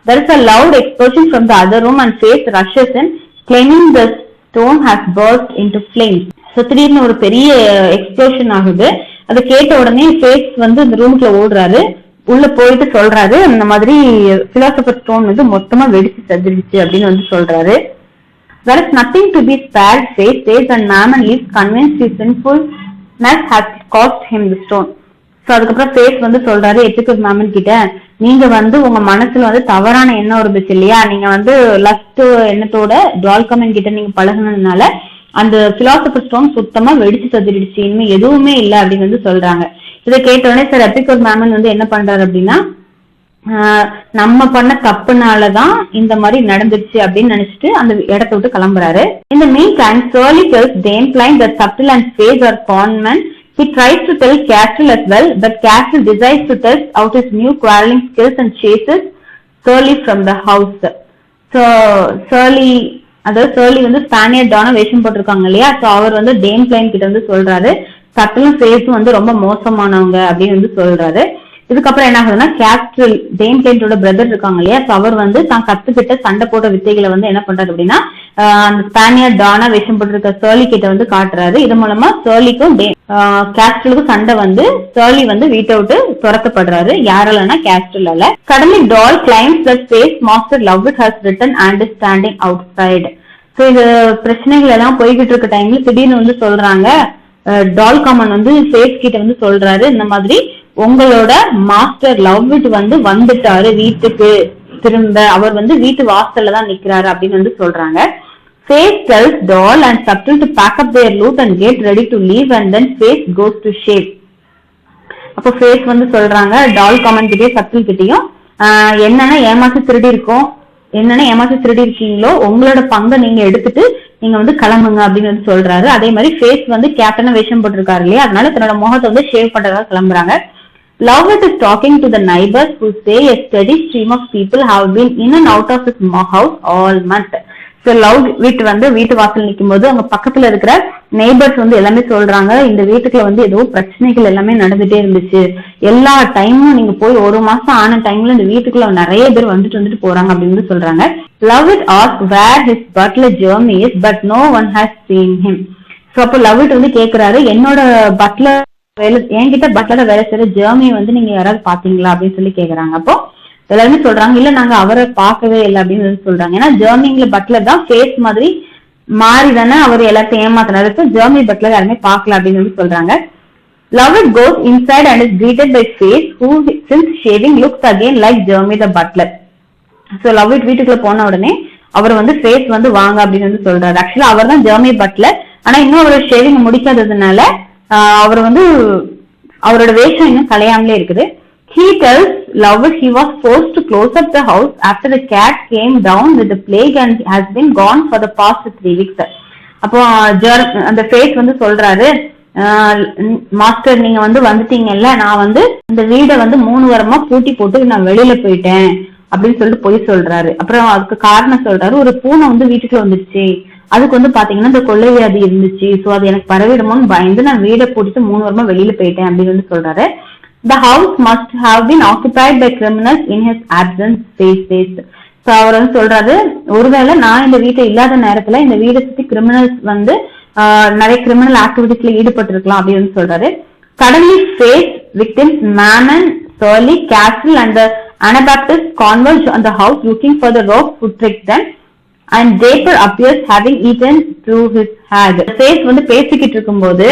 There is a loud explosion from the other room and Faith rushes in, claiming the stone has burst into flames. So திடீர்னு ஒரு பெரிய எக்ஸ்ப்ளோஷன் ஆகுது. அதை கேட்ட உடனே ஃபேத் வந்து இந்த ரூமுக்குள்ள ஓடுறாரு. உள்ள போயிட்டு சொல்றாரு, அந்த மாதிரி பிலாசபர் ஸ்டோன் வந்து மொத்தமா வெடிச்சு செஞ்சிருச்சு அப்படின்னு வந்து சொல்றாரு. There is nothing to be spared, Faith says, and Mammon is convinced his sinfulness has cost him the stone. So அதுக்கப்புறம் ஃபேத் வந்து சொல்றாரு எபிகூர் மேமன் கிட்ட, நீங்க வந்து உங்க மனசுல வந்து தவறான எண்ணம் இருந்துச்சு இல்லையா, நீங்க வந்து லஸ்ட் எண்ணத்தோட டால் காமன் கிட்ட நீங்க பழகுனதுனால அந்த பிலாசபர் ஸ்டோன் சுத்தமா வெடிச்சு செஞ்சிருச்சு, இனிமே எதுவுமே இல்லை அப்படின்னு வந்து சொல்றாங்க. இதை கேட்டோடனே சார் எபிகூர் மேமன் வந்து என்ன பண்றாரு அப்படின்னா, நம்ம பண்ண தப்புனாலதான் இந்த மாதிரி நடந்துச்சு அப்படின்னு நினைச்சிட்டு அந்த இடத்த விட்டு கிளம்புறாரு. இந்த mean time Shirley tells Dame Plain that Subtle and Faith are con men. He tries to tell Castle as well, but Castle decides to test out his new quarreling skills and chases Shirley from the house. So Shirley வந்து ஸ்பானியர் டான வேஷம் போட்டிருக்காங்க இல்லையா, so அவர் வந்து dam plain கிட்ட வந்து சொல்றாரு சட்டலும் ஃபேஸும் வந்து ரொம்ப மோசமானவங்க அப்படின்னு வந்து சொல்றாரு. இதுக்கப்புறம் என்ன ஆகுதுன்னா, கேஸ்ட்ரல் டேம் பிளைன்டோட பிரதர் இருக்காங்க இல்லையா, அவர் வந்து தான் கத்துக்கிட்ட சண்டை போட்ட வித்தைகளை வந்து என்ன பண்றாரு அப்படின்னா அந்த ஸ்பானியர் டானா வேஷம் போட்டிருக்க Shirley கிட்ட வந்து காட்டுறாரு. இது மூலமா Shirleyக்கும் கேஸ்ட்ரலுக்கும் சண்டை வந்து Shirley வந்து வீட்டை விட்டு துரத்தப்படுறாரு. யாராலன்னா கேஸ்ட்ரலால. Suddenly doll climbs the stairs Master Lovett has written and is standing outside. So இது பிரச்சனைகள் எல்லாம் போய்கிட்டு இருக்க டைம்ல திடீர்னு வந்து சொல்றாங்க, டால் காமன் வந்து ஃபேத் கிட்ட வந்து சொல்றாரு, இந்த மாதிரி உங்களோட மாஸ்டர் லவ்விட் வந்து வந்துட்டாரு வீட்டுக்கு திரும்ப, அவர் வந்து வீட்டு வாசல்ல தான் நிக்கிறாரு அப்படின்னு வந்து சொல்றாங்க. Faith tells Doll and Subtle to pack up their loot and get ready to leave, and then Faith goes to shave. அப்போ Faith வந்து சொல்றாங்க டால் காமன் கிட்டயும் Subtle கிட்டயும், என்னன்னா ஏமாத்தி திருடி இருக்கீங்களோ உங்களோட பங்கை நீங்க எடுத்துட்டு நீங்க வந்து கிளம்புங்க அப்படின்னு வந்து சொல்றாரு. அதே மாதிரி Faith வந்து கேப்டனா வேஷம் போட்டிருக்காரு இல்லையா, அதனால தன்னோட முகத்தை வந்து ஷேவ் பண்றதா கிளம்புறாங்க. Lovett is talking to the neighbors who say a steady stream of people have been in and out of his house all month. So Lovett வந்து வீட்டு வாசல் நிற்கும் போது அவங்க பக்கத்துல இருக்கிற நெய்பர்ஸ் வந்து எல்லாமே சொல்றாங்க, இந்த வீட்டுக்குள்ள வந்து ஏதோ பிரச்சனைகள் எல்லாமே நடந்துட்டே இருந்துச்சு, எல்லா டைமும் நீங்க போய் 1 மாசம் ஆன டைம்ல இந்த வீட்டுக்குள்ள நிறைய பேர் வந்துட்டு போறாங்க அப்படின்னு சொல்றாங்க. Lovett asks where his butler Jeremy is, but no one has seen him. So அப்போ Lovett வந்து கேக்குறாரு, என்னோட பட்லர் என்கிட்ட பட்லர வேலை செய்யற ஜெர்மி வந்து நீங்க யாராவது பாத்தீங்களா அப்படின்னு சொல்லி கேக்குறாங்க. அப்போ எல்லாருமே சொல்றாங்க, இல்ல நாங்க அவரை பார்க்கவே இல்லை அப்படின்னு சொல்றாங்க. ஏன்னா ஜெர்மிங்ல பட்லர் தான் ஃபேஸ் மாதிரி மாறி தானே அவர் எல்லாத்தையும் ஏமாத்தினாரு, ஜெர்மி பட்லர் யாருமே பார்க்கல அப்படின்னு சொல்றாங்க. Lovett goes inside and is greeted by Faith, who since shaving looks again like Jeremy the butler. So Lovett வீட்டுக்குள்ள போன உடனே அவர் வந்து Faith வந்து வாங்க அப்படின்னு சொல்றாரு. ஆக்சுவலா அவர் தான் ஜெர்மி பட்லர், ஆனா இன்னும் அவர் ஷேவிங் முடிக்காததுனால அவர் வந்து அவரோட வேஷம் இன்னும் கலையாமலே இருக்குது. He tells Lovett he was forced to close up the house after the cat came down with the plague and has been gone for the past 3 weeks. அப்போ அந்த Faith வந்து சொல்றாரு, மாஸ்டர் நீங்க வந்து வந்துட்டீங்கல்ல, நான் வந்து இந்த வீடை வந்து 3 வாரமா பூட்டி போட்டு நான் வெளியில போயிட்டேன் அப்படின்னு சொல்லிட்டு போய் சொல்றாரு. அப்புறம் அதுக்கு காரணம் சொல்றாரு, ஒரு பூனை வந்து வீட்டுக்குள்ள வந்துருச்சு, அதுக்கு வந்து பாத்தீங்கன்னா இந்த கொள்ளை வியாதி இருந்துச்சு, சோ அது எனக்கு பரவிடுமோன்னு பயந்து நான் வீடை போட்டுட்டு 3 வாரமா வெளியில போயிட்டேன் அப்படின்னு வந்து சொல்றாரு. The house must have been occupied by criminals in his absence, says. So அவர் வந்து சொல்றாரு, ஒருவேளை நான் இந்த வீட்டை இல்லாத நேரத்துல இந்த வீடை சுத்தி கிரிமினல்ஸ் வந்து நிறைய கிரிமினல் ஆக்டிவிட்டிஸ்ல ஈடுபட்டு இருக்கலாம் அப்படின்னு சொல்றாரு. Suddenly Faith, victims Mammon, Shirley, Castle and the Anabaptist converge on the house looking for the rope to trick them, and Draper appears having eaten through his head. Faith வந்து பேசிக்கிட்டு இருக்கும்போது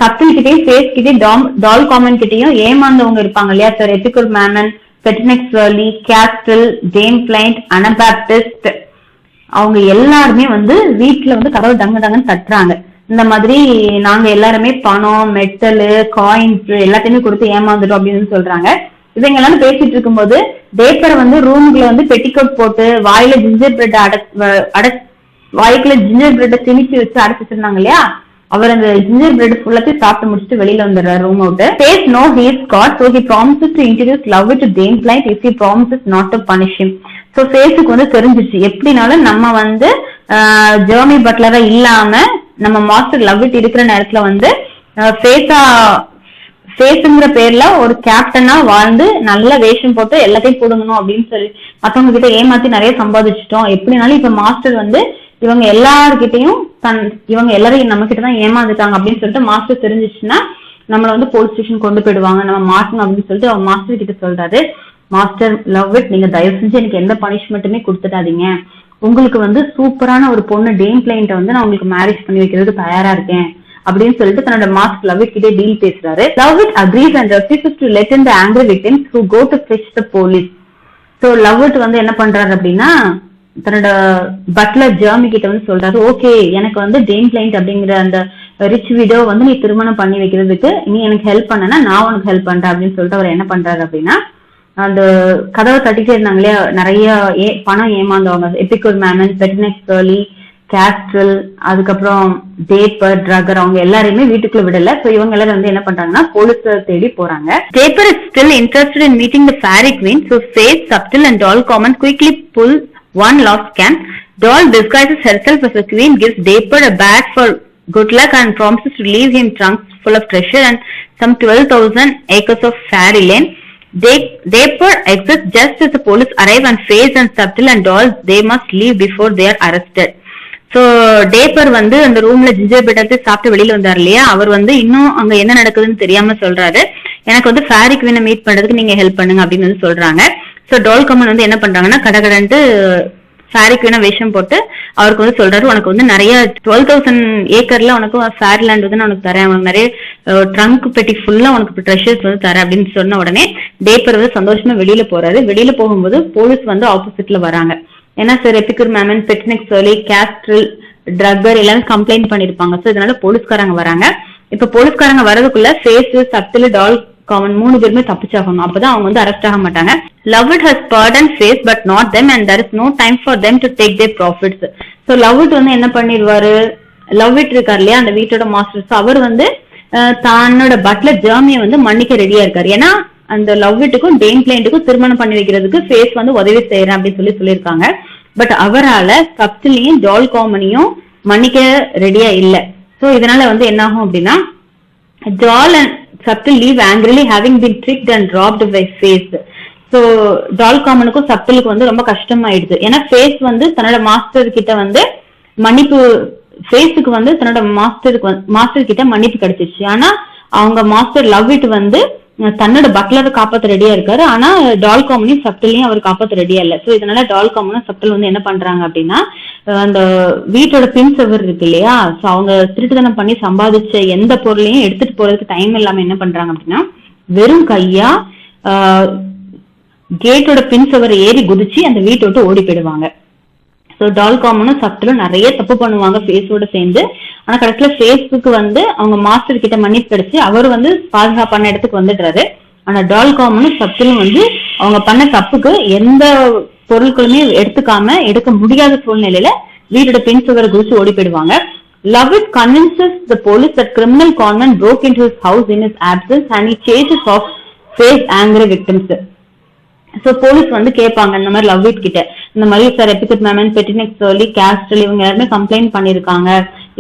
subtle கிட்டையும் Faith கிட்டையும் டால் common கிட்டையும் ஏமாந்தவங்க இருப்பாங்க இல்லையா Sir, Epicure Mammon, Pertinax Shirley, Kastril, Dame Pliant, Anabaptist, அவங்க எல்லாருமே வந்து வீட்டுல வந்து கதவு டங்குன்னு தட்டுறாங்க. இந்த மாதிரி நாங்க எல்லாருமே பணம், மெட்டலு, காயின்ஸ் எல்லாத்தையுமே கொடுத்து ஏமாந்துட்டோம் அப்படின்னு சொல்றாங்க. இவங்க எல்லாரும் பேசிட்டு இருக்கும்போது டேப்பரை வந்து ரூமுக்குள்ள வந்து பெட்டிகோட் போட்டு வாயில ஜிஞ்சர் பிரெட் வாய்க்குள்ள ஜிஞ்சர் பிரெட்டை திணிச்சு வச்சு அடைச்சிட்டு இருந்தாங்க இல்லையா, அவர் அந்த ஜிஞ்சர் பிரெட் ஃபுல்லாத்தையும் சாப்பிட்டு முடிச்சுட்டு வெளியில வந்துடுறாரு room out. Faith no he is caught, so he promises to introduce Lovett to Dame Plain if he promises not to punish him. So Faithக்கு வந்து தெரிஞ்சிச்சு எப்படினாலும் நம்ம வந்து ஜெர்மி பட்லரா இல்லாம நம்ம மாஸ்டர் லவ் இட் இருக்கிற நேரத்துல வந்து ஃபேஸ்ங்கிற பேர்ல ஒரு கேப்டனா வாழ்ந்து நல்ல வேஷம் போட்டு எல்லாத்தையும் போடுங்கணும் அப்படின்னு சொல்லி மத்தவங்க கிட்ட ஏமாத்தி நிறைய சம்பாதிச்சிட்டோம். எப்படினாலும் இப்ப மாஸ்டர் வந்து இவங்க எல்லார்கிட்டையும் இவங்க எல்லாரையும் நம்ம கிட்டதான் ஏமாந்துட்டாங்க அப்படின்னு சொல்லிட்டு மாஸ்டர் தெரிஞ்சிச்சுன்னா நம்மள வந்து போலீஸ் ஸ்டேஷன் கொண்டு போயிடுவாங்க, நம்ம மாட்டணும் அப்படின்னு சொல்லிட்டு அவர் மாஸ்டர் கிட்ட சொல்றாரு. மாஸ்டர் லவ் இட், நீங்க தயவு செஞ்சு எனக்கு எந்த பனிஷ்மெண்ட்டுமே கொடுத்துடாதீங்க. உங்களுக்கு வந்து சூப்பரான ஒரு பொண்ணு டேம் பிளைன்ட்ட வந்து நான் உங்களுக்கு மேரேஜ் பண்ணி வைக்கிறதுக்கு தயாரா இருக்கேன் அப்படின்னு சொல்லிட்டு தன்னோட மாஸ்டர் லவ் இட் கிட்டே டீல் பேசுறாரு. Love it agrees and refuses to let in the angry victims who go to fetch the police. So love it வந்து என்ன பண்றாரு அப்படின்னா தன்னோட பட்லர் ஜெர்மி கிட்ட வந்து சொல்றாரு, ஓகே எனக்கு வந்து டேம் பிளைன்ட் அப்படிங்கிற அந்த ரிச் விடோ வந்து நீ திருமணம் பண்ணி வைக்கிறதுக்கு நீ எனக்கு ஹெல்ப் பண்ணனா நான் உனக்கு ஹெல்ப் பண்றேன் அப்படின்னு சொல்லிட்டு அவர் என்ன பண்றாரு அப்படின்னா அந்த கதவை தட்டிட்டே இருந்தாங்க இல்லையா நிறைய பணம் ஏமாந்தவங்க, எபிகூர் மேமன், பெட்டினெக்ஸ் கேர்லி, கேஸ்ட்ரல், அதுக்கப்புறம் டேப்பர், ட்ரக்கர், அவங்க எல்லாரையுமே வீட்டுக்குள்ள விடல. சோ இவங்க எல்லாரும் வந்து என்ன பண்றாங்கன்னா போலீஸ் தேடி போறாங்க. Dapper is still interested in meeting the Fairy Queen. So Face, Subtle and Dol Common quickly pull one last scam. Doll disguises herself as a queen, gives Dapper a bag for good luck and promises to leave him trunks full of treasure and some 12,000 acres of fairyland. Dapper exits just as the police arrive and Face and Subtle and Doll they must leave before they are arrested. So taper வந்து அந்த ரூம்ல ginger bread சாப்பிட்டு வெளியில வந்தார் இல்லையா, அவர் வந்து இன்னும் அங்க என்ன நடக்குதுன்னு தெரியாம சொல்றாரு, எனக்கு வந்து ஃபேரி குவீனை மீட் பண்றதுக்கு நீங்க ஹெல்ப் பண்ணுங்க அப்படின்னு வந்து சொல்றாங்க. ஸோ டால் காமன் வந்து என்ன பண்றாங்கன்னா கடகடன்ட்டு ஃபேரி குவீனா வேஷம் போட்டு அவருக்கு வந்து சொல்றாரு, உனக்கு வந்து நிறைய 12,000 ஏக்கர்ல உனக்கு ஃபேரி லேண்ட் வந்து நான் உனக்கு தரேன், உனக்கு நிறைய ட்ரங்க் பெட்டி ஃபுல்லா உனக்கு ட்ரெஷர்ஸ் வந்து தரேன் அப்படின்னு சொன்ன உடனே டேப்பர் வந்து சந்தோஷமா வெளியில போறாரு. வெளியில போகும்போது போலீஸ் வந்து ஆப்போசிட்ல வராங்க. ஏன்னா sir Epicure Memon, பெட்டினெக்ஸ் girly, கேஸ்ட்ரல், trucker எல்லாமே கம்ப்ளைண்ட் பண்ணிருப்பாங்க. ஸோ இதனால போலீஸ்காரங்க வராங்க. இப்ப போலீஸ்காரங்க வரதுக்குள்ள ஃபேஸ், சப்டில், டால் காமன் 3 பேருமே தப்பிச்சாகணும், அப்பதான் அவங்க வந்து அரெஸ்ட் ஆக மாட்டாங்க. Love it has pardoned Face but not them and there is no time for them to take their profits. So love it வந்து என்ன பண்ணிடுவாரு, லவ் இட் இருக்காரு இல்லையா அந்த வீட்டோட மாஸ்டர்ஸ், அவர் வந்து தன்னோட பட்லர் ஜெர்மியை வந்து மன்னிக்க ரெடியா இருக்காரு. ஏன்னா அந்த லவ் இட்டுக்கும் டேம் பிளைன்ட்டுக்கும் திருமணம் பண்ணி வைக்கிறதுக்கு ஃபேஸ் வந்து உதவி செய்யறேன் அப்படின்னு சொல்லியிருக்காங்க. பட் அவரால் சப்டிலையும் டால் காமனையும் மன்னிக்க ரெடியா இல்ல. சோ இதனால வந்து என்ன ஆகும் அப்படின்னா டால் and Subtle leave angrily having been tricked and robbed by Face. So டால் காமனுக்கும் சப்டிலுக்கு வந்து ரொம்ப கஷ்டமாயிடுது. ஏன்னா ஃபேஸ் வந்து தன்னோட மாஸ்டர் கிட்ட வந்து மன்னிப்பு, ஃபேஸுக்கு வந்து தன்னோட மாஸ்டர் கிட்ட மன்னிப்பு கிடைச்சிருச்சு. ஆனா அவங்க மாஸ்டர் லவ் இட் வந்து தன்னோட பட்லரை காப்பாத்த ரெடியா இருக்காரு. ஆனா டால் காமனையும் சப்டிலையும் அவர் காப்பாத்த ரெடியா இல்ல. சோ இதனால டால் காமனும் சப்டில் வந்து என்ன பண்றாங்க அப்படின்னா அந்த வீட்டோட பின் செவர் இருக்கு இல்லையா, சோ அவங்க திருட்டுத்தனம் பண்ணி சம்பாதிச்ச எந்த பொருளையும் எடுத்துட்டு போறதுக்கு டைம் இல்லாம என்ன பண்றாங்க அப்படின்னா வெறும் கையா கேட்டோட பின் செவரை ஏறி குதிச்சு அந்த வீட்டை விட்டு ஓடி போயிடுவாங்க. ஸோ டால் காமனும் சப்டிலும் நிறைய தப்பு பண்ணுவாங்க ஃபேஸோட சேர்ந்து. ஆனா கடைசியில ஃபேஸ்புக்கு வந்து அவங்க மாஸ்டர் கிட்ட மன்னிப்பு கிடைச்சு அவர் வந்து பாதுகாப்பான இடத்துக்கு வந்துடுறாரு. ஆனா டால் காமனும் சப்டிலும் வந்து அவங்க பண்ண தப்புக்கு எந்த பொருட்களுமே எடுக்க முடியாத சூழ்நிலையில வீட்டோட பின் சுவரை குதிச்சு ஓடி போயிடுவாங்க. Love it convinces the police that criminal conman broke into his house in his absence and he chases off Face angry victims. So police வந்து கேட்பாங்க இந்த மாதிரி லவ் இட் கிட்ட, இந்த மாதிரி சார் எபிகூர் மேமன், பெட்டினெக்ஸ் கேர்லி, கேஸ்ட்ரல் இவங்க எல்லாருமே கம்ப்ளைண்ட் பண்ணிருக்காங்க,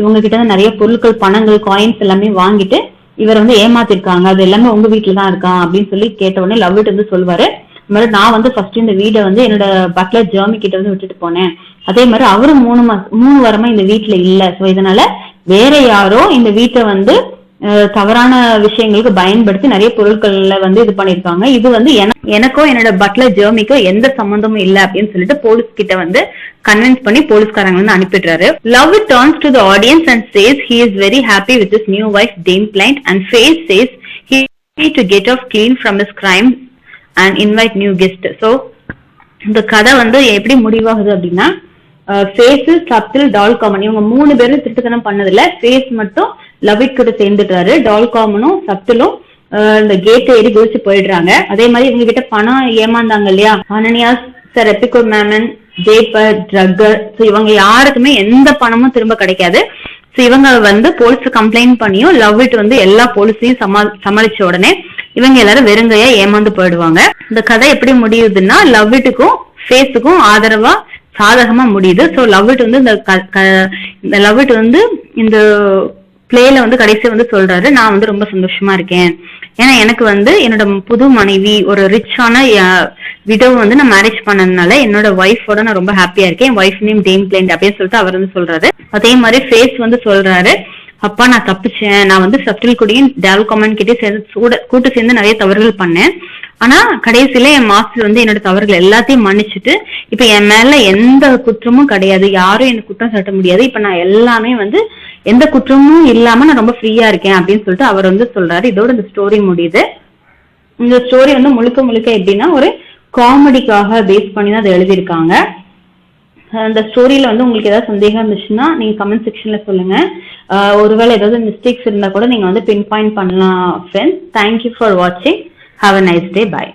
இவங்க கிட்ட நிறைய பொருட்கள், பணங்கள், காயின்ஸ் எல்லாமே வாங்கிட்டு இவர் வந்து ஏமாத்திருக்காங்க, அது எல்லாமே உங்க வீட்டுல தான் இருக்கான் அப்படின்னு சொல்லி கேட்ட உடனே லவ் இட் வந்து சொல்வாரு, இந்த மாதிரி நான் வந்து ஃபர்ஸ்ட் இந்த வீடை வந்து என்னோட பட்லர் ஜெர்மி கிட்ட வந்து விட்டுட்டு போனேன், அதே மாதிரி அவரும் 3 வாரமா இந்த வீட்டுல இல்ல, சோ இதனால வேற யாரோ இந்த வீட்டை வந்து தவறான விஷயங்களுக்கு பயன்படுத்தி நிறைய பொருட்கள்ல வந்து இது பண்ணிருக்காங்க, இது வந்து எனக்கோ என்னோட பட்லர் ஜெர்மிக்கோ எந்த சம்பந்தமும் இல்ல அப்படின்னு சொல்லிட்டு போலீஸ் கிட்ட வந்து கன்வின்ஸ் பண்ணி போலீஸ்காரங்க வந்து அனுப்பிடுறாரு. Lovewit turns to the audience and says he is very happy with his new wife Dame Plaint and Face says he need to get off clean from his crimes and invite new guests. So இந்த கதை வந்து எப்படி முடிவாகுது அப்படின்னா face, சப்டில், டால் common இவங்க 3 பேரும் திருட்டுத்தனம் பண்ணதுல face மட்டும் லவ் இட் கூட சேர்ந்துட்டாரு. டால் காமனும் சப்டிலும் இந்த கேட்டை ஏறி குதிச்சு போயிடுறாங்க. அதே மாதிரி இவங்க கிட்ட பணம் ஏமாந்தாங்க இல்லையா, Ananias, Sir Epicure Mammon, Dapper, Drugger, so இவங்க யாருக்குமே எந்த பணமும் திரும்ப கிடைக்காது. சோ இவங்க வந்து போலீஸ் கம்ப்ளைண்ட் பண்ணியும் லவ் இட் வந்து எல்லா போலீஸையும் சமாளிச்ச உடனே இவங்க எல்லாரும் வெறுங்கையா ஏமாந்து போயிடுவாங்க. இந்த கதை எப்படி முடியுதுன்னா லவ் இட்டுக்கும் ஃபேஸுக்கும் ஆதரவா சாதகமா முடியுது. ஸோ லவ் இட் வந்து இந்த லவ் இட் வந்து இந்த பிளேல வந்து கடைசியா வந்து சொல்றாரு, நான் வந்து ரொம்ப சந்தோஷமா இருக்கேன். ஏன்னா எனக்கு வந்து என்னோட புது மனைவி ஒரு ரிச்சான விடோ வந்து நான் மேரேஜ் பண்ணதுனால என்னோட ஒய்ஃபோட நான் ரொம்ப ஹாப்பியா இருக்கேன். என் ஒய்ஃப் நேம் டேம் பிளேண்ட் அப்படின்னு சொல்லிட்டு அவர் வந்து சொல்றாரு. அதே மாதிரி ஃபேஸ் வந்து சொல்றாரு, அப்பா நான் தப்பிச்சேன், நான் வந்து சப்டில் கூடயும் டேல் காமன் கிட்டே கூட்டு சேர்ந்து நிறைய தவறுகள் பண்ணேன். ஆனா கடைசியில என் மாஸ்டர் வந்து என்னோட தவறுகள் எல்லாத்தையும் மன்னிச்சுட்டு இப்ப என் மேல எந்த குற்றமும் கிடையாது, யாரும் எனக்கு குற்றம் சாட்ட முடியாது. இப்ப நான் எல்லாமே வந்து எந்த குற்றமும் இல்லாம நான் ரொம்ப ஃப்ரீயா இருக்கேன் அப்படின்னு சொல்லிட்டு அவர் வந்து சொல்றாரு. இதோட இந்த ஸ்டோரி முடியுது. இந்த ஸ்டோரி வந்து முழுக்க முழுக்க எப்படின்னா ஒரு காமெடிக்காக பேஸ் பண்ணி தான் அதை எழுதியிருக்காங்க. அந்த ஸ்டோரியில வந்து உங்களுக்கு ஏதாவது சந்தேகம் இருந்துச்சுன்னா நீங்க கமெண்ட் செக்ஷன்ல சொல்லுங்க. ஒருவேளை ஏதாவது மிஸ்டேக்ஸ் இருந்தா கூட நீங்க வந்து பின் பாயிண்ட் பண்ணலாம் ஃப்ரெண்ட்ஸ். தேங்க்யூ ஃபார் வாட்சிங். Have a nice day. By.